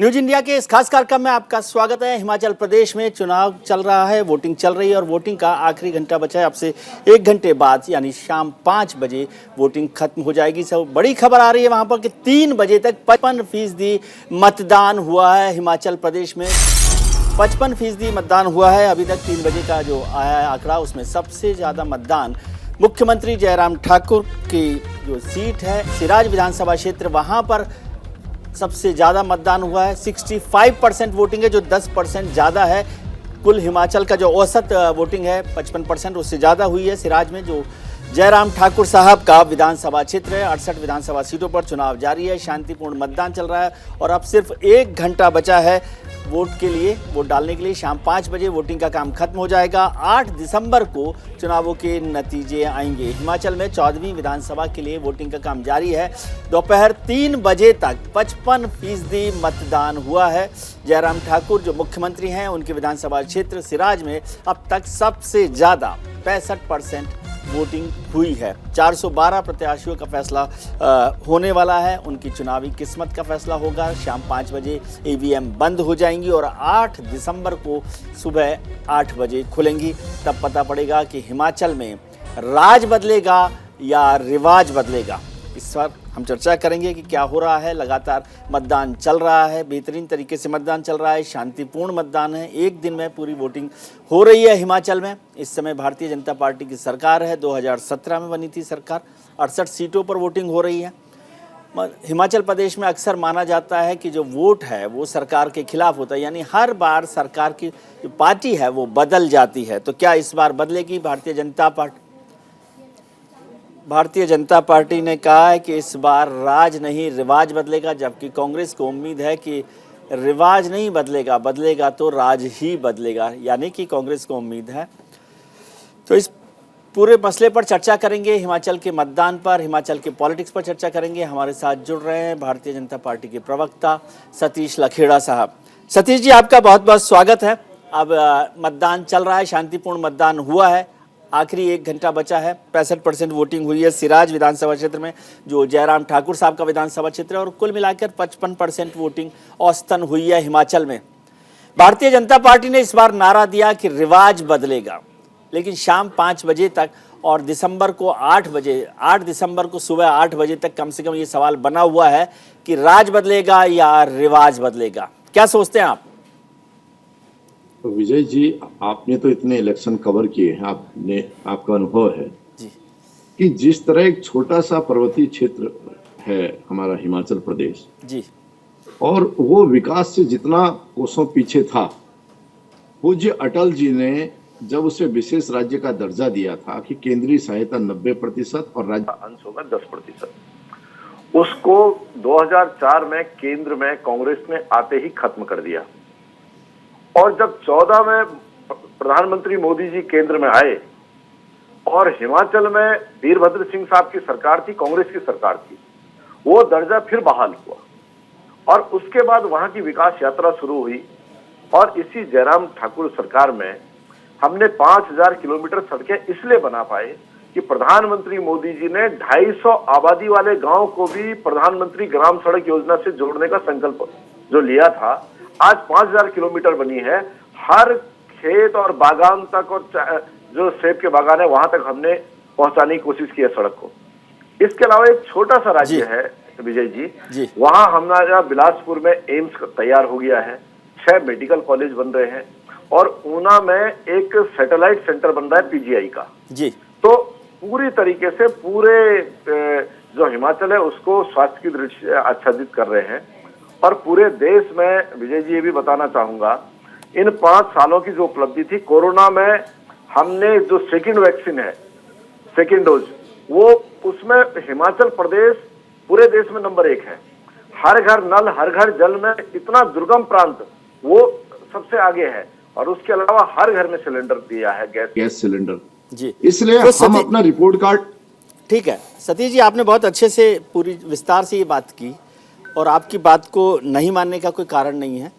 News India के इस खास कार्यक्रम में आपका स्वागत है। हिमाचल प्रदेश में चुनाव चल रहा है, वोटिंग चल रही है और वोटिंग का आखिरी घंटा बचा है। अब से 1 घंटे बाद यानी शाम 5 बजे वोटिंग खत्म हो जाएगी। सब बड़ी खबर आ रही है वहां पर कि 3 बजे तक 55% मतदान हुआ है। हिमाचल प्रदेश में 55% मतदान हुआ है। अभी तक 3 बजे का जो आया है आंकड़ा, उसमें सबसे ज़्यादा मतदान मुख्यमंत्री जयराम ठाकुर की जो सीट है सिराज विधानसभा क्षेत्र, वहाँ पर सबसे ज़्यादा मतदान हुआ है। 65% वोटिंग है, जो 10% ज़्यादा है। कुल हिमाचल का जो औसत वोटिंग है 55%, उससे ज़्यादा हुई है सिराज में, जो जयराम ठाकुर साहब का विधानसभा क्षेत्र है। 68 विधानसभा सीटों पर चुनाव जारी है, शांतिपूर्ण मतदान चल रहा है और अब सिर्फ 1 घंटा बचा है वोट के लिए, वोट डालने के लिए। शाम 5 बजे वोटिंग का काम खत्म हो जाएगा। 8 दिसंबर को चुनावों के नतीजे आएंगे। हिमाचल में 14वीं विधानसभा के लिए वोटिंग का काम जारी है। दोपहर 3 बजे तक 55% मतदान हुआ है। जयराम ठाकुर जो मुख्यमंत्री हैं, उनके विधानसभा क्षेत्र सिराज में अब तक सबसे ज़्यादा 65% वोटिंग हुई है। 412 प्रत्याशियों का फैसला होने वाला है। उनकी चुनावी किस्मत का फैसला होगा। शाम 5 बजे ईवीएम बंद हो जाएंगी और 8 दिसंबर को सुबह 8 बजे खुलेंगी। तब पता पड़ेगा कि हिमाचल में राज बदलेगा या रिवाज बदलेगा। इस पर हम चर्चा करेंगे कि क्या हो रहा है। लगातार मतदान चल रहा है, बेहतरीन तरीके से मतदान चल रहा है, शांतिपूर्ण मतदान है। 1 दिन में पूरी वोटिंग हो रही है हिमाचल में। इस समय भारतीय जनता पार्टी की सरकार है। 2017 में बनी थी सरकार। 68 सीटों पर वोटिंग हो रही है। हिमाचल प्रदेश में अक्सर माना जाता है कि जो वोट है वो सरकार के खिलाफ होता है, यानी हर बार सरकार की जो पार्टी है वो बदल जाती है। तो क्या इस बार बदलेगी? भारतीय जनता पार्टी ने कहा है कि इस बार राज नहीं रिवाज बदलेगा, जबकि कांग्रेस को उम्मीद है कि रिवाज नहीं बदलेगा, बदलेगा तो राज ही बदलेगा, यानी कि कांग्रेस को उम्मीद है। तो इस पूरे मसले पर चर्चा करेंगे, हिमाचल के मतदान पर, हिमाचल के पॉलिटिक्स पर चर्चा करेंगे। हमारे साथ जुड़ रहे हैं भारतीय जनता पार्टी के प्रवक्ता सतीश लखेड़ा साहब। सतीश जी, आपका बहुत बहुत स्वागत है। अब मतदान चल रहा है, शांतिपूर्ण मतदान हुआ है। आखिरी 1 घंटा बचा है। 65% वोटिंग हुई है सिराज विधानसभा क्षेत्र में, जो जयराम ठाकुर साहब का विधानसभा क्षेत्र है, और कुल मिलाकर 55% वोटिंग औसतन हुई है हिमाचल में। भारतीय जनता पार्टी ने इस बार नारा दिया कि रिवाज बदलेगा, लेकिन शाम 5 बजे तक और दिसंबर को 8 दिसंबर को सुबह 8 बजे तक कम से कम ये सवाल बना हुआ है कि राज बदलेगा या रिवाज बदलेगा। क्या सोचते हैं आप? तो विजय जी, आपने तो इतने इलेक्शन कवर किए हैं, आपका अनुभव है जी कि जिस तरह एक छोटा सा पर्वतीय क्षेत्र है हमारा हिमाचल प्रदेश जी, और वो विकास से जितना कोसों पीछे था, पूज्य अटल जी ने जब उसे विशेष राज्य का दर्जा दिया था कि केंद्रीय सहायता 90% और राज्य का अंश होगा 10%, उसको 2004 में केंद्र में कांग्रेस ने आते ही खत्म कर दिया। और जब 14 में प्रधानमंत्री मोदी जी केंद्र में आए और हिमाचल में वीरभद्र सिंह साहब की सरकार थी, कांग्रेस की सरकार थी, वो दर्जा फिर बहाल हुआ और उसके बाद वहां की विकास यात्रा शुरू हुई। और इसी जयराम ठाकुर सरकार में हमने 5000 किलोमीटर सड़कें इसलिए बना पाए कि प्रधानमंत्री मोदी जी ने 250 आबादी वाले गांव को भी प्रधानमंत्री ग्राम सड़क योजना से जोड़ने का संकल्प जो लिया था, आज 5000 किलोमीटर बनी है। हर खेत और बागान तक और जो सेब के बागान है वहां तक हमने पहुंचाने की कोशिश की है सड़क को। इसके अलावा एक छोटा सा राज्य है विजय जी, वहां हमारा बिलासपुर में एम्स तैयार हो गया है, 6 मेडिकल कॉलेज बन रहे हैं और ऊना में एक सैटेलाइट सेंटर बन रहा है पीजीआई का जी। तो पूरी तरीके से पूरे जो हिमाचल है उसको स्वास्थ्य की दृष्टि से आच्छादित कर रहे हैं। और पूरे देश में विजय जी ये भी बताना चाहूंगा, इन 5 सालों की जो उपलब्धि थी, कोरोना में हमने जो सेकंड वैक्सीन है, सेकंड डोज, वो उसमें हिमाचल प्रदेश पूरे देश में नंबर 1 है। हर घर नल, हर घर जल में इतना दुर्गम प्रांत वो सबसे आगे है। और उसके अलावा हर घर में सिलेंडर दिया है, गैस सिलेंडर जी। इसलिए तो हम अपना रिपोर्ट कार्ड, ठीक है सतीश जी, आपने बहुत अच्छे से पूरी विस्तार से ये बात की और आपकी बात को नहीं मानने का कोई कारण नहीं है,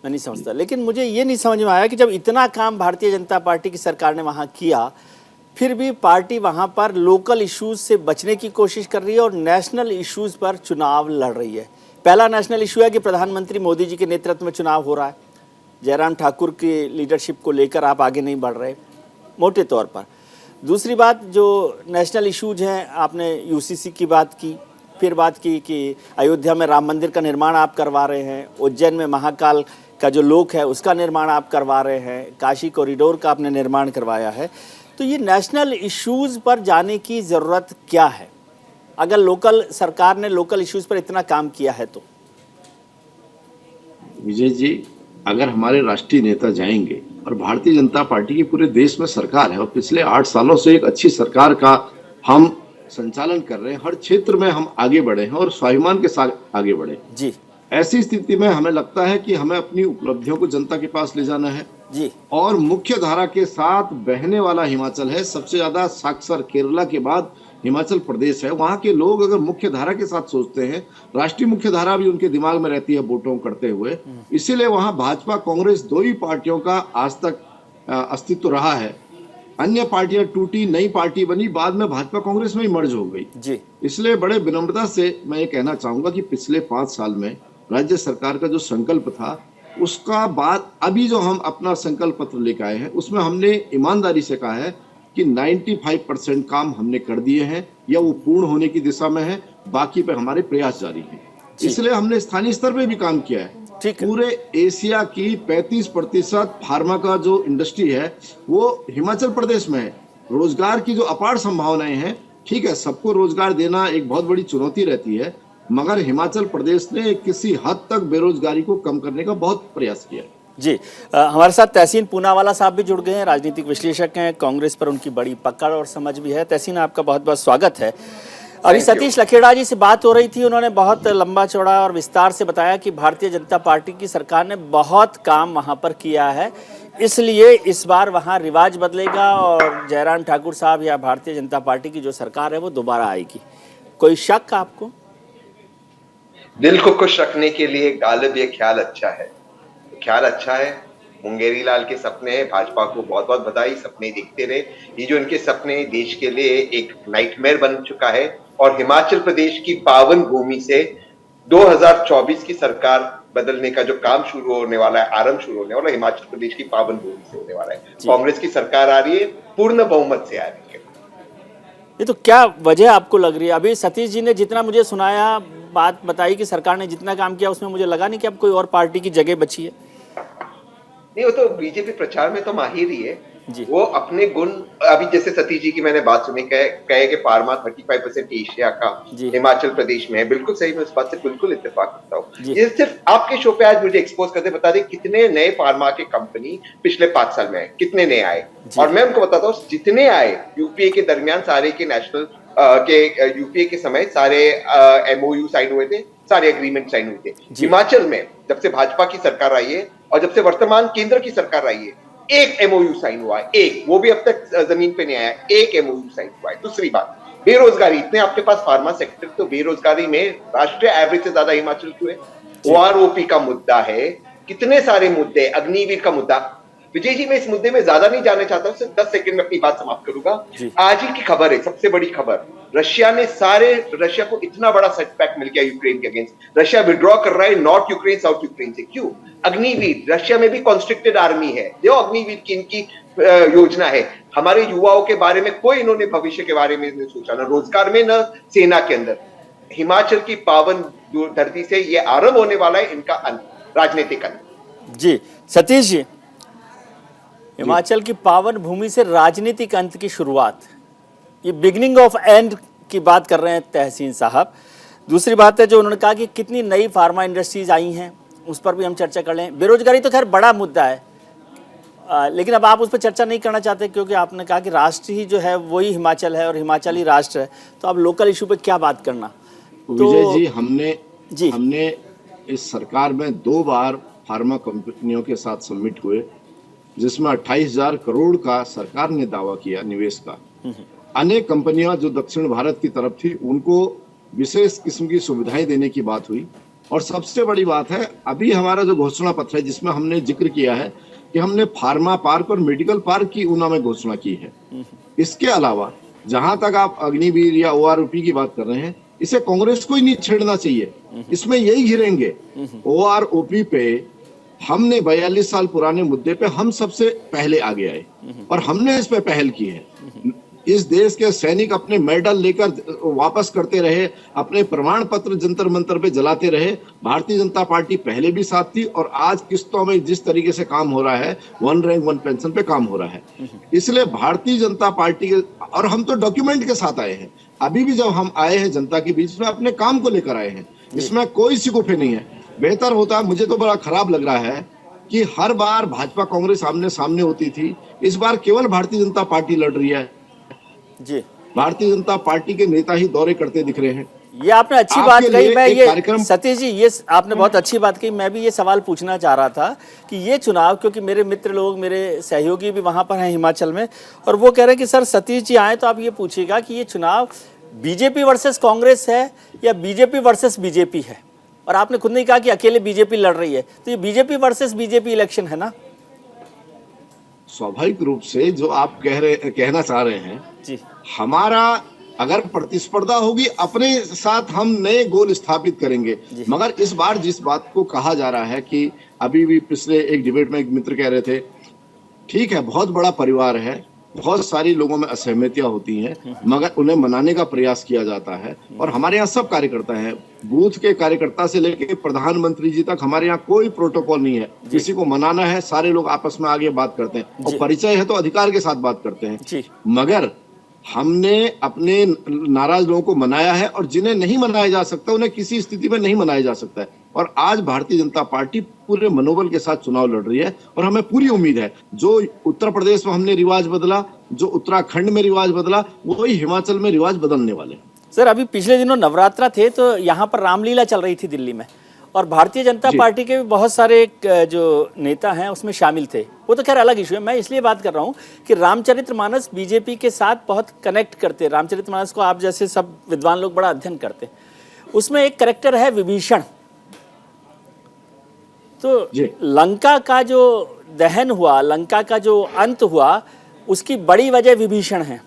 मैं नहीं समझता। लेकिन मुझे ये नहीं समझ में आया कि जब इतना काम भारतीय जनता पार्टी की सरकार ने वहाँ किया, फिर भी पार्टी वहाँ पर लोकल इश्यूज से बचने की कोशिश कर रही है और नेशनल इश्यूज पर चुनाव लड़ रही है। पहला नेशनल इशू है कि प्रधानमंत्री मोदी जी के नेतृत्व में चुनाव हो रहा है, जयराम ठाकुर की लीडरशिप को लेकर आप आगे नहीं बढ़ रहे मोटे तौर पर। दूसरी बात, जो नेशनल इश्यूज हैं, आपने यूसीसी की बात की, फिर बात की कि अयोध्या में राम मंदिर का निर्माण आप करवा रहे हैं, उज्जैन में महाकाल का जो लोक है उसका निर्माण आप करवा रहे हैं, काशी कॉरिडोर का आपने निर्माण करवाया है। तो ये नेशनल इश्यूज़ पर जाने की ज़रूरत क्या है अगर लोकल सरकार ने लोकल इश्यूज़ पर इतना काम किया है तो? विजय जी, अगर हमारे राष्ट्रीय नेता जाएंगे और भारतीय जनता पार्टी की पूरे देश में सरकार है और पिछले 8 सालों से एक अच्छी सरकार का हम संचालन कर रहे हैं, हर क्षेत्र में हम आगे बढ़े हैं और स्वाभिमान के साथ आगे बढ़े जी। ऐसी स्थिति में हमें लगता है कि हमें अपनी उपलब्धियों को जनता के पास ले जाना है जी। और मुख्य धारा के साथ बहने वाला हिमाचल है। सबसे ज्यादा साक्षर केरला के बाद हिमाचल प्रदेश है। वहां के लोग अगर मुख्य धारा के साथ सोचते हैं, राष्ट्रीय मुख्य धारा भी उनके दिमाग में रहती है वोटों करते हुए, इसीलिए वहां भाजपा कांग्रेस दो ही पार्टियों का आज तक अस्तित्व रहा है। अन्य पार्टियां टूटी, नई पार्टी बनी, बाद में भाजपा कांग्रेस में ही मर्ज हो गई जी। इसलिए बड़े विनम्रता से मैं ये कहना चाहूंगा कि पिछले 5 साल में राज्य सरकार का जो संकल्प था, उसका बाद अभी जो हम अपना संकल्प पत्र लेकर आए हैं, उसमें हमने ईमानदारी से कहा है कि 95% काम हमने कर दिए हैं या वो पूर्ण होने की दिशा में है, बाकी पे हमारे प्रयास जारी हैं। इसलिए हमने स्थानीय स्तर पे भी काम किया है। पूरे एशिया की 35% फार्मा का जो इंडस्ट्री है वो हिमाचल प्रदेश में है। रोजगार की जो अपार संभावनाएं हैं, ठीक है, सबको रोजगार देना एक बहुत बड़ी चुनौती रहती है, मगर हिमाचल प्रदेश ने किसी हद तक बेरोजगारी को कम करने का बहुत प्रयास किया जी। हमारे साथ तहसीन पूनावाला साहब भी जुड़ गए हैं, राजनीतिक विश्लेषक हैं, कांग्रेस पर उनकी बड़ी पकड़ और समझ भी है। तहसीन, आपका बहुत बहुत स्वागत है। अभी सतीश लखेड़ा जी से बात हो रही थी, उन्होंने बहुत लंबा चौड़ा और विस्तार से बताया कि भारतीय जनता पार्टी की सरकार ने बहुत काम वहाँ पर किया है, इसलिए इस बार वहाँ रिवाज बदलेगा और जयराम ठाकुर साहब या भारतीय जनता पार्टी की जो सरकार है वो दोबारा आएगी। कोई शक आपको? दिल को खुश रखने के लिए गालिब ये ख्याल अच्छा है, ख्याल अच्छा है। मुंगेरी लाल के सपने हैं, भाजपा को बहुत बहुत बधाई, सपने देखते रहे। ये जो इनके सपने देश के लिए एक नाइटमेयर बन चुका है और हिमाचल प्रदेश की पावन भूमि से 2024 की सरकार बदलने का जो काम शुरू होने वाला है, आरंभ शुरू होने वाला है, हिमाचल प्रदेश की पावन भूमि से होने वाला है। कांग्रेस की सरकार आ रही है, पूर्ण बहुमत से आ रही है। ये तो क्या वजह आपको लग रही है? अभी सतीश जी ने जितना मुझे सुनाया, बात बताई कि सरकार ने जितना काम किया, उसमें मुझे लगा नहीं कि अब कोई और पार्टी की जगह बची है। नहीं, वो तो बीजेपी प्रचार में तो माहिर ही है जी। वो अपने गुण, अभी जैसे सतीश जी की मैंने बात सुनी, कहे कि फार्मा 35% एशिया का हिमाचल प्रदेश में है। बिल्कुल सही, मैं उस बात से बिल्कुल इत्तेफाक करता हूँ। ये सिर्फ आपके शो पे आज मुझे एक्सपोज करते बता दे कितने नए फार्मा के कंपनी पिछले 5 साल में है, कितने नए आए। और मैं उनको बताता हूँ, जितने आए यूपीए के दरमियान, सारे के नेशनल यूपीए के समय सारे एमओयू साइन हुए थे, सारे एग्रीमेंट साइन हुए थे। हिमाचल में जब से भाजपा की सरकार आई है और जब से वर्तमान केंद्र की सरकार आई है, एक एमओयू साइन हुआ है, एक, वो भी अब तक जमीन पे नहीं आया, एक एमओयू साइन हुआ है। दूसरी बात, बेरोजगारी, इतने आपके पास फार्मा सेक्टर, तो बेरोजगारी में राष्ट्रीय एवरेज से ज्यादा हिमाचल क्यों है? ओआरओपी का मुद्दा है, कितने सारे मुद्दे, अग्निवीर का मुद्दा। विजय जी, मैं इस मुद्दे में ज्यादा नहीं जाने चाहता हूं, सिर्फ 10 सेकंड में अपनी बात समाप्त करूंगा। आज ही की खबर है, सबसे बड़ी खबर, रशिया को इतना बड़ा सेटबैक मिल गया यूक्रेन के अगेंस्ट। रशिया विड्रॉ कर रहा है नॉर्थ यूक्रेन साउथ यूक्रेन से। क्यों? अग्निवीर, रशिया में भी कॉन्स्ट्रिक्टेड आर्मी है, जो अग्निवीर की इनकी योजना है। हमारे युवाओं के बारे में कोई इन्होंने भविष्य के बारे में नहीं सोचा, ना रोजगार में, ना सेना के अंदर। हिमाचल की पावन धरती से ये आरंभ होने वाला है इनका अंत, राजनीतिक अंत। जी सतीश जी, हिमाचल की पावन भूमि से राजनीतिक अंत की शुरुआत, ये बिगिनिंग ऑफ एंड की बात कर रहे हैं तहसीन साहब। दूसरी बात है जो उन्होंने कहा कि कितनी नई फार्मा इंडस्ट्रीज आई हैं, उस पर भी हम चर्चा कर लें। बेरोजगारी तो खैर बड़ा मुद्दा है, लेकिन अब आप उस पर चर्चा नहीं करना चाहते क्योंकि आपने कहा कि राष्ट्र ही जो है वही हिमाचल है और हिमाचल ही राष्ट्र है, तो अब लोकल इशू पे क्या बात करना? विजय जी, हमने इस सरकार में 2 बार फार्मा कंपनियों के साथ सबमिट हुए, जिसमें 28,000 करोड़ का सरकार ने दावा किया निवेश का। अनेक कंपनियां जो दक्षिण भारत की तरफ थी, उनको विशेष किस्म की सुविधाएं देने की बात हुई। और सबसे बड़ी बात है, अभी हमारा जो घोषणा पत्र है, जिसमें हमने जिक्र किया है कि हमने फार्मा पार्क और मेडिकल पार्क की ऊना में घोषणा की है। इसके अलावा जहां तक आप अग्निवीर या ओआरओपी की बात कर रहे हैं, इसे कांग्रेस को ही नहीं छेड़ना चाहिए, इसमें यही घिरेंगे। OROP पे हमने 42 साल पुराने मुद्दे पे हम सबसे पहले आगे आए और हमने इस पे पहल की है। इस देश के सैनिक अपने मेडल लेकर वापस करते रहे, अपने प्रमाण पत्र जंतर मंतर पे जलाते रहे। भारतीय जनता पार्टी पहले भी साथ थी और आज किस्तों में जिस तरीके से काम हो रहा है, 1 रैंक 1 पेंशन पे काम हो रहा है। इसलिए भारतीय जनता पार्टी के, और हम तो डॉक्यूमेंट के साथ आए हैं। अभी भी जब हम आए हैं जनता के बीच में अपने काम को लेकर आए हैं, इसमें कोई सिकुफे नहीं है। बेहतर होता, मुझे तो बड़ा खराब लग रहा है कि हर बार भाजपा कांग्रेस आमने सामने होती थी, इस बार केवल भारतीय जनता पार्टी लड़ रही है जी। भारतीय जनता पार्टी के नेता ही दौरे करते दिख रहे हैं। ये आपने अच्छी बात कही। मैं ये सतीश जी, ये आपने बहुत अच्छी बात कही। मैं भी ये सवाल पूछना चाह रहा था कि ये चुनाव, क्योंकि मेरे मित्र लोग, मेरे सहयोगी भी वहां पर हैं हिमाचल में, और वो कह रहे हैं कि सर सतीश जी आए तो आप ये पूछिएगा कि ये चुनाव बीजेपी वर्सेस कांग्रेस है या बीजेपी वर्सेस बीजेपी है। और आपने खुद नहीं कहा कि अकेले बीजेपी लड़ रही है, तो ये बीजेपी वर्सेस बीजेपी इलेक्शन है ना। स्वाभाविक रूप से जो आप कहना चाह रहे हैं जी, हमारा अगर प्रतिस्पर्धा होगी अपने साथ हम नए गोल स्थापित करेंगे। मगर इस बार जिस बात को कहा जा रहा है कि अभी भी पिछले एक डिबेट में एक मित्र कह रहे थे, ठीक है बहुत बड़ा परिवार है, बहुत सारी लोगों में असहमतियां होती हैं, मगर उन्हें मनाने का प्रयास किया जाता है। और हमारे यहाँ सब कार्यकर्ता हैं, बूथ के कार्यकर्ता से लेकर प्रधानमंत्री जी तक, हमारे यहाँ कोई प्रोटोकॉल नहीं है। किसी को मनाना है, सारे लोग आपस में आगे बात करते हैं, और परिचय है तो अधिकार के साथ बात करते हैं। मगर हमने अपने नाराज लोगों को मनाया है, और जिन्हें नहीं मनाया जा सकता उन्हें किसी स्थिति में नहीं मनाया जा सकता है। और आज भारतीय जनता पार्टी पूरे मनोबल के साथ चुनाव लड़ रही है, और हमें पूरी उम्मीद है जो उत्तर प्रदेश में हमने रिवाज बदला, जो उत्तराखंड में रिवाज बदला, वही हिमाचल में रिवाज बदलने वाले। सर अभी पिछले दिनों नवरात्रा थे तो यहाँ पर रामलीला चल रही थी दिल्ली में, और भारतीय जनता पार्टी के भी बहुत सारे जो नेता हैं उसमें शामिल थे। वो तो खैर अलग इशू है, मैं इसलिए बात कर रहा हूँ कि रामचरितमानस बीजेपी के साथ बहुत कनेक्ट करते। रामचरितमानस को आप जैसे सब विद्वान लोग बड़ा अध्ययन करते। उसमें एक कैरेक्टर है विभीषण। तो लंका का जो दहन हुआ, लंका का जो अंत हुआ, उसकी बड़ी वजह विभीषण है।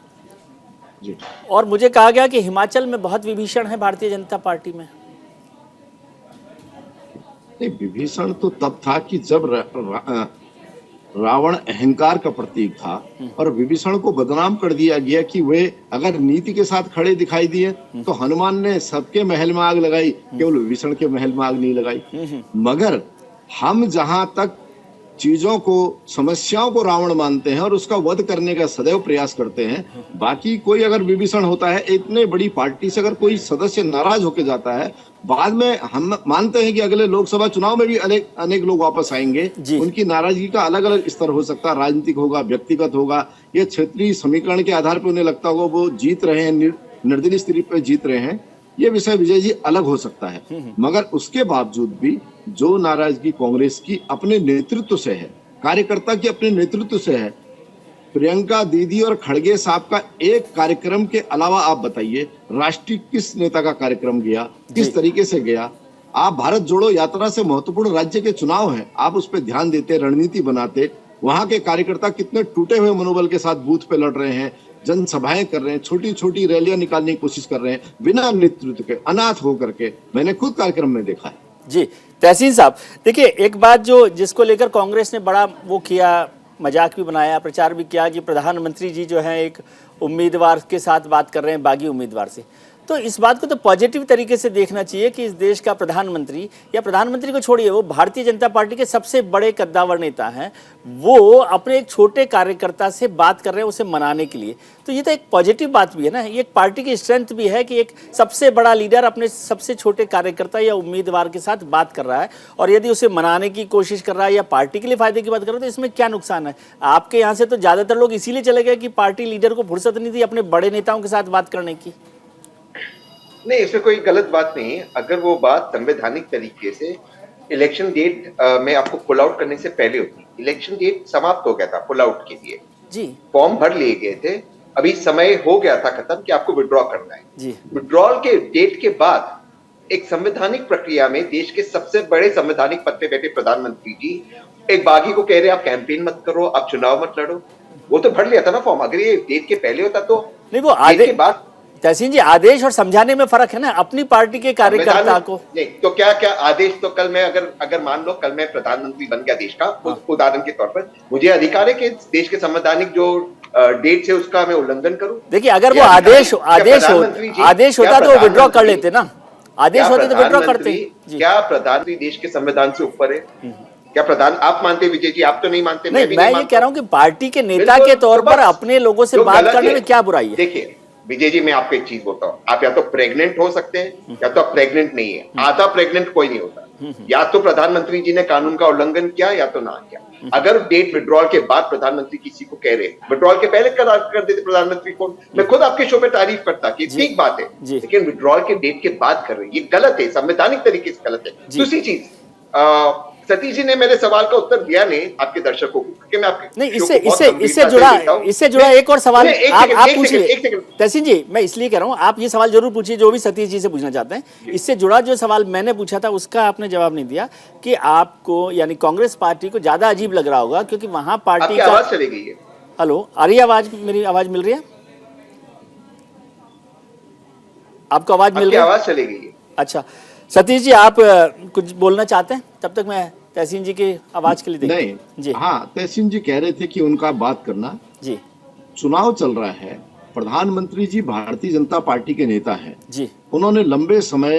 और मुझे कहा गया कि हिमाचल में बहुत विभीषण है भारतीय जनता पार्टी में। नहीं, विभीषण तो तब था कि जब रावण अहंकार का प्रतीक था, और विभीषण को बदनाम कर दिया गया कि वे अगर नीति के साथ खड़े दिखाई दिए तो हनुमान ने सबके महल में आग लगाई, केवल विभीषण के महल में आग नहीं लगाई। मगर हम जहां तक चीजों को, समस्याओं को रावण मानते हैं और उसका वध करने का सदैव प्रयास करते हैं, बाकी कोई अगर विभीषण होता है, इतने बड़ी पार्टी से अगर कोई सदस्य नाराज होकर जाता है, बाद में हम मानते हैं कि अगले लोकसभा चुनाव में भी अनेक लोग वापस आएंगे। उनकी नाराजगी का अलग अलग स्तर हो सकता है, राजनीतिक होगा, व्यक्तिगत होगा, या क्षेत्रीय समीकरण के आधार पर उन्हें लगता होगा वो जीत रहे हैं, निर्दलीय स्थिति पर जीत रहे हैं। ये विषय विजय जी अलग हो सकता है। मगर उसके बावजूद भी जो नाराजगी कांग्रेस की अपने नेतृत्व से है, कार्यकर्ता की अपने नेतृत्व से है, प्रियंका दीदी और खड़गे साहब का एक कार्यक्रम के अलावा आप बताइए राष्ट्रीय किस नेता का कार्यक्रम गया, किस तरीके से गया। आप भारत जोड़ो यात्रा से महत्वपूर्ण राज्य के चुनाव हैं, आप उस पर ध्यान देते, रणनीति बनाते। वहां के कार्यकर्ता कितने टूटे हुए मनोबल के साथ बूथ पे लड़ रहे हैं, जनसभाएं कर रहे हैं, छोटी छोटी रैलियां निकालने की कोशिश कर रहे हैं, बिना नेतृत्व के, अनाथ होकर के। मैंने खुद कार्यक्रम में देखा है। जी तहसीन साहब, देखिए एक बात जो जिसको लेकर कांग्रेस ने बड़ा वो किया, मजाक भी बनाया, प्रचार भी किया कि प्रधानमंत्री जी जो है एक उम्मीदवार के साथ बात कर रहे हैं, बागी उम्मीदवार से। तो इस बात को तो पॉजिटिव तरीके से देखना चाहिए कि इस देश का प्रधानमंत्री, या प्रधानमंत्री को छोड़िए, वो भारतीय जनता पार्टी के सबसे बड़े कद्दावर नेता हैं, वो अपने एक छोटे कार्यकर्ता से बात कर रहे हैं उसे मनाने के लिए। तो ये तो एक पॉजिटिव बात भी है ना, ये एक पार्टी की स्ट्रेंथ भी है कि एक सबसे बड़ा लीडर अपने सबसे छोटे कार्यकर्ता या उम्मीदवार के साथ बात कर रहा है, और यदि उसे मनाने की कोशिश कर रहा है या पार्टी के लिए फायदे की बात कर रहा है, तो इसमें क्या नुकसान है। आपके यहाँ से तो ज़्यादातर लोग इसीलिए चले गए कि पार्टी लीडर को फुर्सत नहीं थी अपने बड़े नेताओं के साथ बात करने की। नहीं, इसमें कोई गलत बात नहीं है। अगर वो बात संवैधानिक तरीके से इलेक्शन डेट में आपको पुल आउट करने से पहले होती, इलेक्शन डेट समाप्त हो गया था पुल आउट के लिए जी, फॉर्म भर लिए गए थे, अभी समय हो गया था खत्म कि आपको विड्रॉ करना है जी। विड्रॉल के डेट के बाद एक संवैधानिक प्रक्रिया में देश के सबसे बड़े संवैधानिक पद पे बैठे प्रधानमंत्री जी एक बागी को कह रहे आप कैंपेन मत करो, आप चुनाव मत लड़ो। वो तो भर लिया था ना फॉर्म। अगर ये डेट के पहले होता तो नहीं, वो आधे के बाद तहसीन जी, आदेश और समझाने में फर्क है ना, अपनी पार्टी के कार्यकर्ता को। नहीं तो क्या क्या आदेश, तो कल मैं अगर मान लो कल मैं प्रधानमंत्री बन गया देश का, उदाहरण के तौर पर मुझे अधिकार है कि देश के संवैधानिक जो डेट है उसका मैं उल्लंघन करूं। देखिए, अगर वो आदेश होता तो विड्रॉ कर लेते ना, आदेश होते तो विड्रॉ करते। क्या प्रधानमंत्री देश के संविधान से ऊपर है? क्या आप मानते हैं विजय जी? आप तो नहीं मानते। मैं ये कह रहा हूँ कि पार्टी के नेता के तौर पर अपने लोगों से बात करने में क्या बुराई है? देखिए विजय जी, मैं आपको एक चीज बोलता हूँ, आप या तो प्रेग्नेंट हो सकते हैं या तो आप प्रेग्नेंट नहीं है। आधा प्रेग्नेंट कोई नहीं होता। या तो प्रधानमंत्री जी ने कानून का उल्लंघन किया या तो ना किया। अगर डेट विड्रॉल के बाद प्रधानमंत्री किसी को कह रहे, विड्रॉल के पहले कर देते प्रधानमंत्री को, मैं खुद आपके शो पे तारीफ करता कि ठीक बात है, लेकिन विड्रॉल के डेट के बाद कर रहे, ये गलत है, संवैधानिक तरीके से गलत है। दूसरी चीज, सतीश जी ने मेरे सवाल का उत्तर दिया नहीं आपके दर्शकों को, क्योंकि मैं आपके नहीं, इससे जुड़ा एक और सवाल आप पूछिए तहसीन जी। मैं इसलिए कह रहा हूँ, आप ये सवाल जरूर पूछिए जो भी सतीश जी से पूछना चाहते हैं। इससे जुड़ा जो सवाल मैंने पूछा था उसका आपने जवाब नहीं दिया कि आपको यानी कांग्रेस पार्टी को ज्यादा अजीब लग रहा होगा क्योंकि वहां पार्टी का आवाज चली गई है। हेलो, आ रही है आवाज? मेरी आवाज मिल रही है? आपको आवाज मिल रही है? आवाज चली गई है। अच्छा सतीश जी, आप कुछ बोलना चाहते हैं? तब तक मैं तहसीन जी की आवाज के लिए देखता हूं। नहीं जी, हाँ, तहसीन जी कह रहे थे कि उनका बात करना जी। चुनाव चल रहा है, प्रधानमंत्री जी भारतीय जनता पार्टी के नेता हैं जी। उन्होंने लंबे समय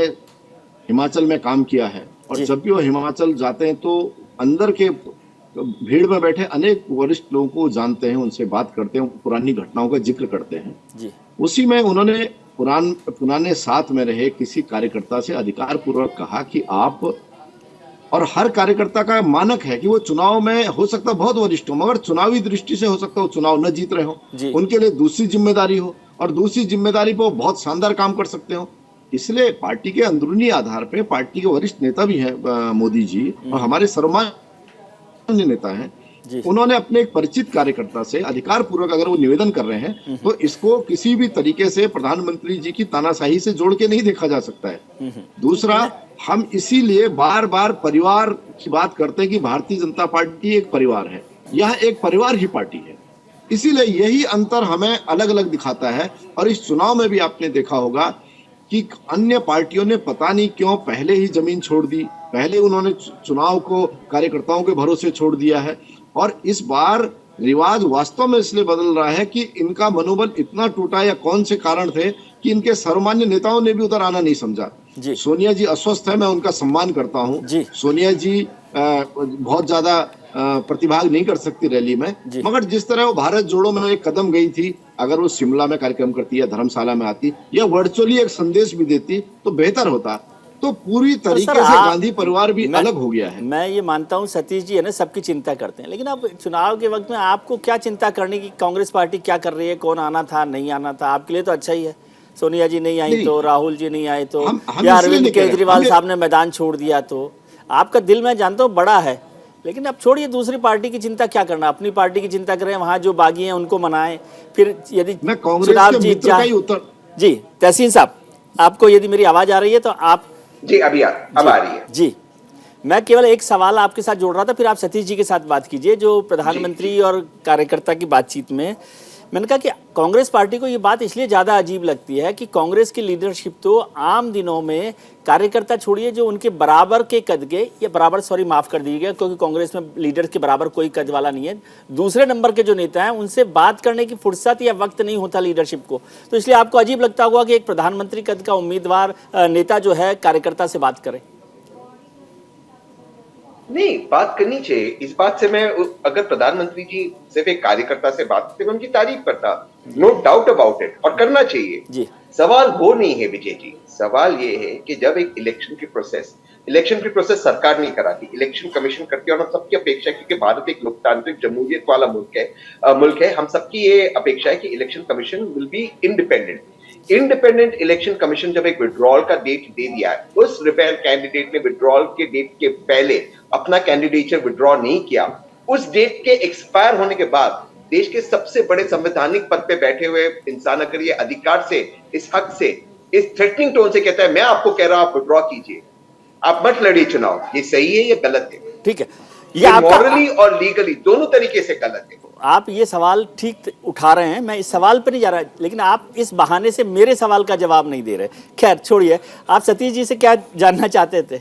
हिमाचल में काम किया है और जब भी वो हिमाचल जाते हैं तो अंदर के भीड़ में बैठे अनेक वरिष्ठ लोगों को जानते हैं, उनसे बात करते हैं, पुरानी घटनाओं का जिक्र करते हैं जी। उसी में उन्होंने पुराने साथ में रहे किसी कार्यकर्ता से अधिकार पूर्वक कहा कि आप, और हर कार्यकर्ता का मानक है कि वो चुनाव में हो सकता बहुत वरिष्ठ हो मगर चुनावी दृष्टि से हो सकता है चुनाव न जीत रहे हो, उनके लिए दूसरी जिम्मेदारी हो और दूसरी जिम्मेदारी पर वो बहुत शानदार काम कर सकते हो। इसलिए पार्टी के अंदरूनी आधार पे पार्टी के वरिष्ठ नेता भी हैं मोदी जी और हमारे सर्वमान्य नेता हैं, उन्होंने अपने एक परिचित कार्यकर्ता से अधिकार पूर्वक अगर वो निवेदन कर रहे हैं तो इसको किसी भी तरीके से प्रधानमंत्री जी की तानाशाही से जोड़ के नहीं देखा जा सकता है। दूसरा, हम इसीलिए बार बार परिवार की बात करते हैं कि भारतीय जनता पार्टी एक परिवार है, यह एक परिवार की पार्टी है, इसीलिए यही अंतर हमें अलग अलग दिखाता है। और इस चुनाव में भी आपने देखा होगा कि अन्य पार्टियों ने पता नहीं क्यों पहले ही जमीन छोड़ दी, पहले उन्होंने चुनाव को कार्यकर्ताओं के भरोसे छोड़ दिया है और इस बार रिवाज वास्तव में इसलिए बदल रहा है कि इनका मनोबल इतना टूटा या कौन से कारण थे कि इनके सर्वमान्य नेताओं ने भी उधर आना नहीं समझा। सोनिया जी अस्वस्थ है, मैं उनका सम्मान करता हूँ, सोनिया जी बहुत ज्यादा प्रतिभाग नहीं कर सकती रैली में, मगर जिस तरह वो भारत जोड़ो में एक कदम गई थी, अगर वो शिमला में कार्यक्रम करती या धर्मशाला में आती या वर्चुअली एक संदेश भी देती तो बेहतर होता। तो पूरी तरीके से गांधी परिवार भी अलग हो गया है। मैं ये मानता हूँ सतीश जी है ना, सबकी चिंता करते हैं, लेकिन अब चुनाव के वक्त में आपको क्या चिंता करने की, कांग्रेस पार्टी क्या कर रही है, कौन आना था नहीं आना था, आपके लिए तो अच्छा ही है। सोनिया जी नहीं आई तो, राहुल जी नहीं आए तो, या अरविंद केजरीवाल साहब ने मैदान छोड़ दिया तो, आपका दिल मैं जानता हूँ बड़ा है, लेकिन अब छोड़िए दूसरी पार्टी की चिंता क्या करना, अपनी पार्टी की चिंता करें, वहां जो बागी हैं उनको मनाएं, फिर यदि चुनाव जीत जाए। जी तहसीन साहब, आपको यदि मेरी आवाज आ रही है तो आप जी अब आ रही है जी। मैं केवल एक सवाल आपके साथ जोड़ रहा था, फिर आप सतीश जी के साथ बात कीजिए। जो प्रधानमंत्री और कार्यकर्ता की बातचीत में मैंने कहा कि कांग्रेस पार्टी को ये बात इसलिए ज़्यादा अजीब लगती है कि कांग्रेस की लीडरशिप तो आम दिनों में कार्यकर्ता छोड़िए जो उनके बराबर के कद के, या बराबर सॉरी माफ़ कर दीजिएगा क्योंकि कांग्रेस में लीडर के बराबर कोई कद वाला नहीं है, दूसरे नंबर के जो नेता हैं उनसे बात करने की फुर्सत या वक्त नहीं होता लीडरशिप को, तो इसलिए आपको अजीब लगता होगा कि एक प्रधानमंत्री कद का उम्मीदवार नेता जो है कार्यकर्ता से बात करे। नहीं, बात करनी चाहिए। इस बात से मैं, अगर प्रधानमंत्री जी सिर्फ एक कार्यकर्ता से बात करते, मैं उनकी तारीफ करता, नो डाउट अबाउट इट, और करना चाहिए जी। सवाल वो नहीं है विजय जी, सवाल ये है कि जब एक इलेक्शन की प्रोसेस सरकार नहीं कराती, इलेक्शन कमीशन करती है, और हम सबकी अपेक्षा है, क्योंकि भारत एक लोकतांत्रिक जमहूरियत वाला मुल्क है, हम सबकी ये अपेक्षा है कि election commission will be independent election commission जब एक विड्रॉल का डेट दे दिया है, उस रिपेयर कैंडिडेट ने विड्रॉल के डेट के पहले अपना कैंडिडेचर विड्रॉ नहीं किया, उस डेट के एक्सपायर होने के बाद देश के सबसे बड़े संवैधानिक पद पे बैठे हुए इंसान अगर ये अधिकार से, इस हक से, इस थ्रेटनिंग टोन से कहता है मैं आपको कह रहा हूं आप विड्रॉ कीजिए, आप मत लड़िए चुनाव, ये सही है या गलत है? ठीक है, ये मॉरली और लीगली दोनों तरीके से गलत है। आप ये सवाल ठीक उठा रहे हैं, मैं इस सवाल पर नहीं जा रहा, लेकिन आप इस बहाने से मेरे सवाल का जवाब नहीं दे रहे। खैर छोड़िए, आप सतीश जी से क्या जानना चाहते थे?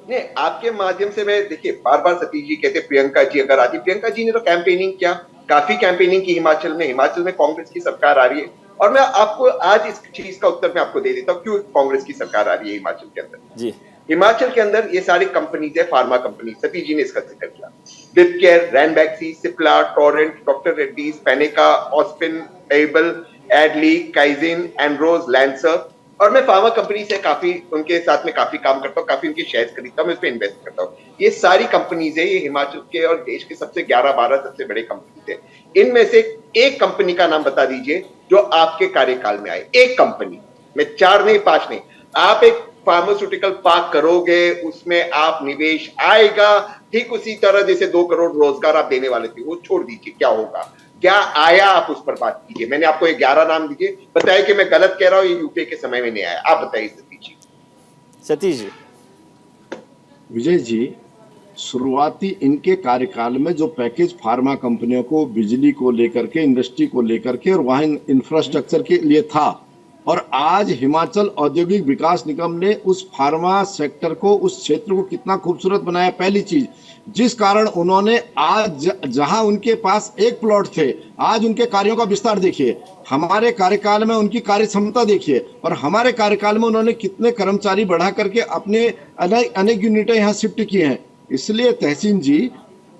नहीं, आपके माध्यम से मैं, देखिए बार बार सतीश जी कहते प्रियंका जी अगर आती, प्रियंका जी ने तो कैंपेनिंग किया, काफी कैंपेनिंग की हिमाचल में कांग्रेस की सरकार आ रही है। और मैं आपको आज इस चीज का उत्तर मैं आपको दे देता हूँ क्यों कांग्रेस की सरकार आ रही है हिमाचल के अंदर। जी, हिमाचल के अंदर ये सारी कंपनीज है, फार्मा कंपनी, सतीश जी ने इसका जिक्र किया, विपकेयर, Ranbaxy, Cipla, Torrent, doctor Reddy's, Panacea, ऑस्पिन, एबल, एडली, काइजिन, एनरोज, लैंसर। और मैं फार्मा कंपनी से काफी, उनके साथ में काफी काम करता हूँ, काफी उनके शेयर्स खरीदता हूँ, मैं उस पर इन्वेस्ट करता हूँ। ये सारी कंपनीज है, ये हिमाचल के और देश के सबसे 11-12 सबसे बड़े कंपनीज है। इनमें से एक कंपनी का नाम बता दीजिए जो आपके कार्यकाल में आए, एक कंपनी में, 4 नहीं 5 नहीं। आप एक फार्मास्यूटिकल पार्क करोगे, उसमें आप निवेश आएगा, ठीक उसी तरह जैसे 2 करोड़ रोजगार आप देने वाले थे, वो छोड़ दीजिए, क्या होगा, क्या आया, आप उस पर बात कीजिए। मैंने आपको 11 नाम दिए, बताया कि मैं गलत कह रहा हूं, ये यूपीए के समय में नहीं आया। आप बताइए सतीश जी। सतीश जी। विजय जी, शुरुआती इनके कार्यकाल में जो पैकेज फार्मा कंपनियों को बिजली को लेकर के, इंडस्ट्री को लेकर के और वहां इंफ्रास्ट्रक्चर के लिए था, और आज हिमाचल औद्योगिक विकास निगम ने उस फार्मा सेक्टर को, उस क्षेत्र को कितना खूबसूरत बनाया। पहली चीज, जिस कारण उन्होंने आज जहां उनके पास एक प्लॉट थे, आज उनके कार्यों का विस्तार देखिए। हमारे कार्यकाल में उनकी कार्य क्षमता देखिए, और हमारे कार्यकाल में उन्होंने कितने कर्मचारी बढ़ा करके अपने अनेक यूनिटें यहाँ शिफ्ट की हैं। इसलिए तहसीन जी,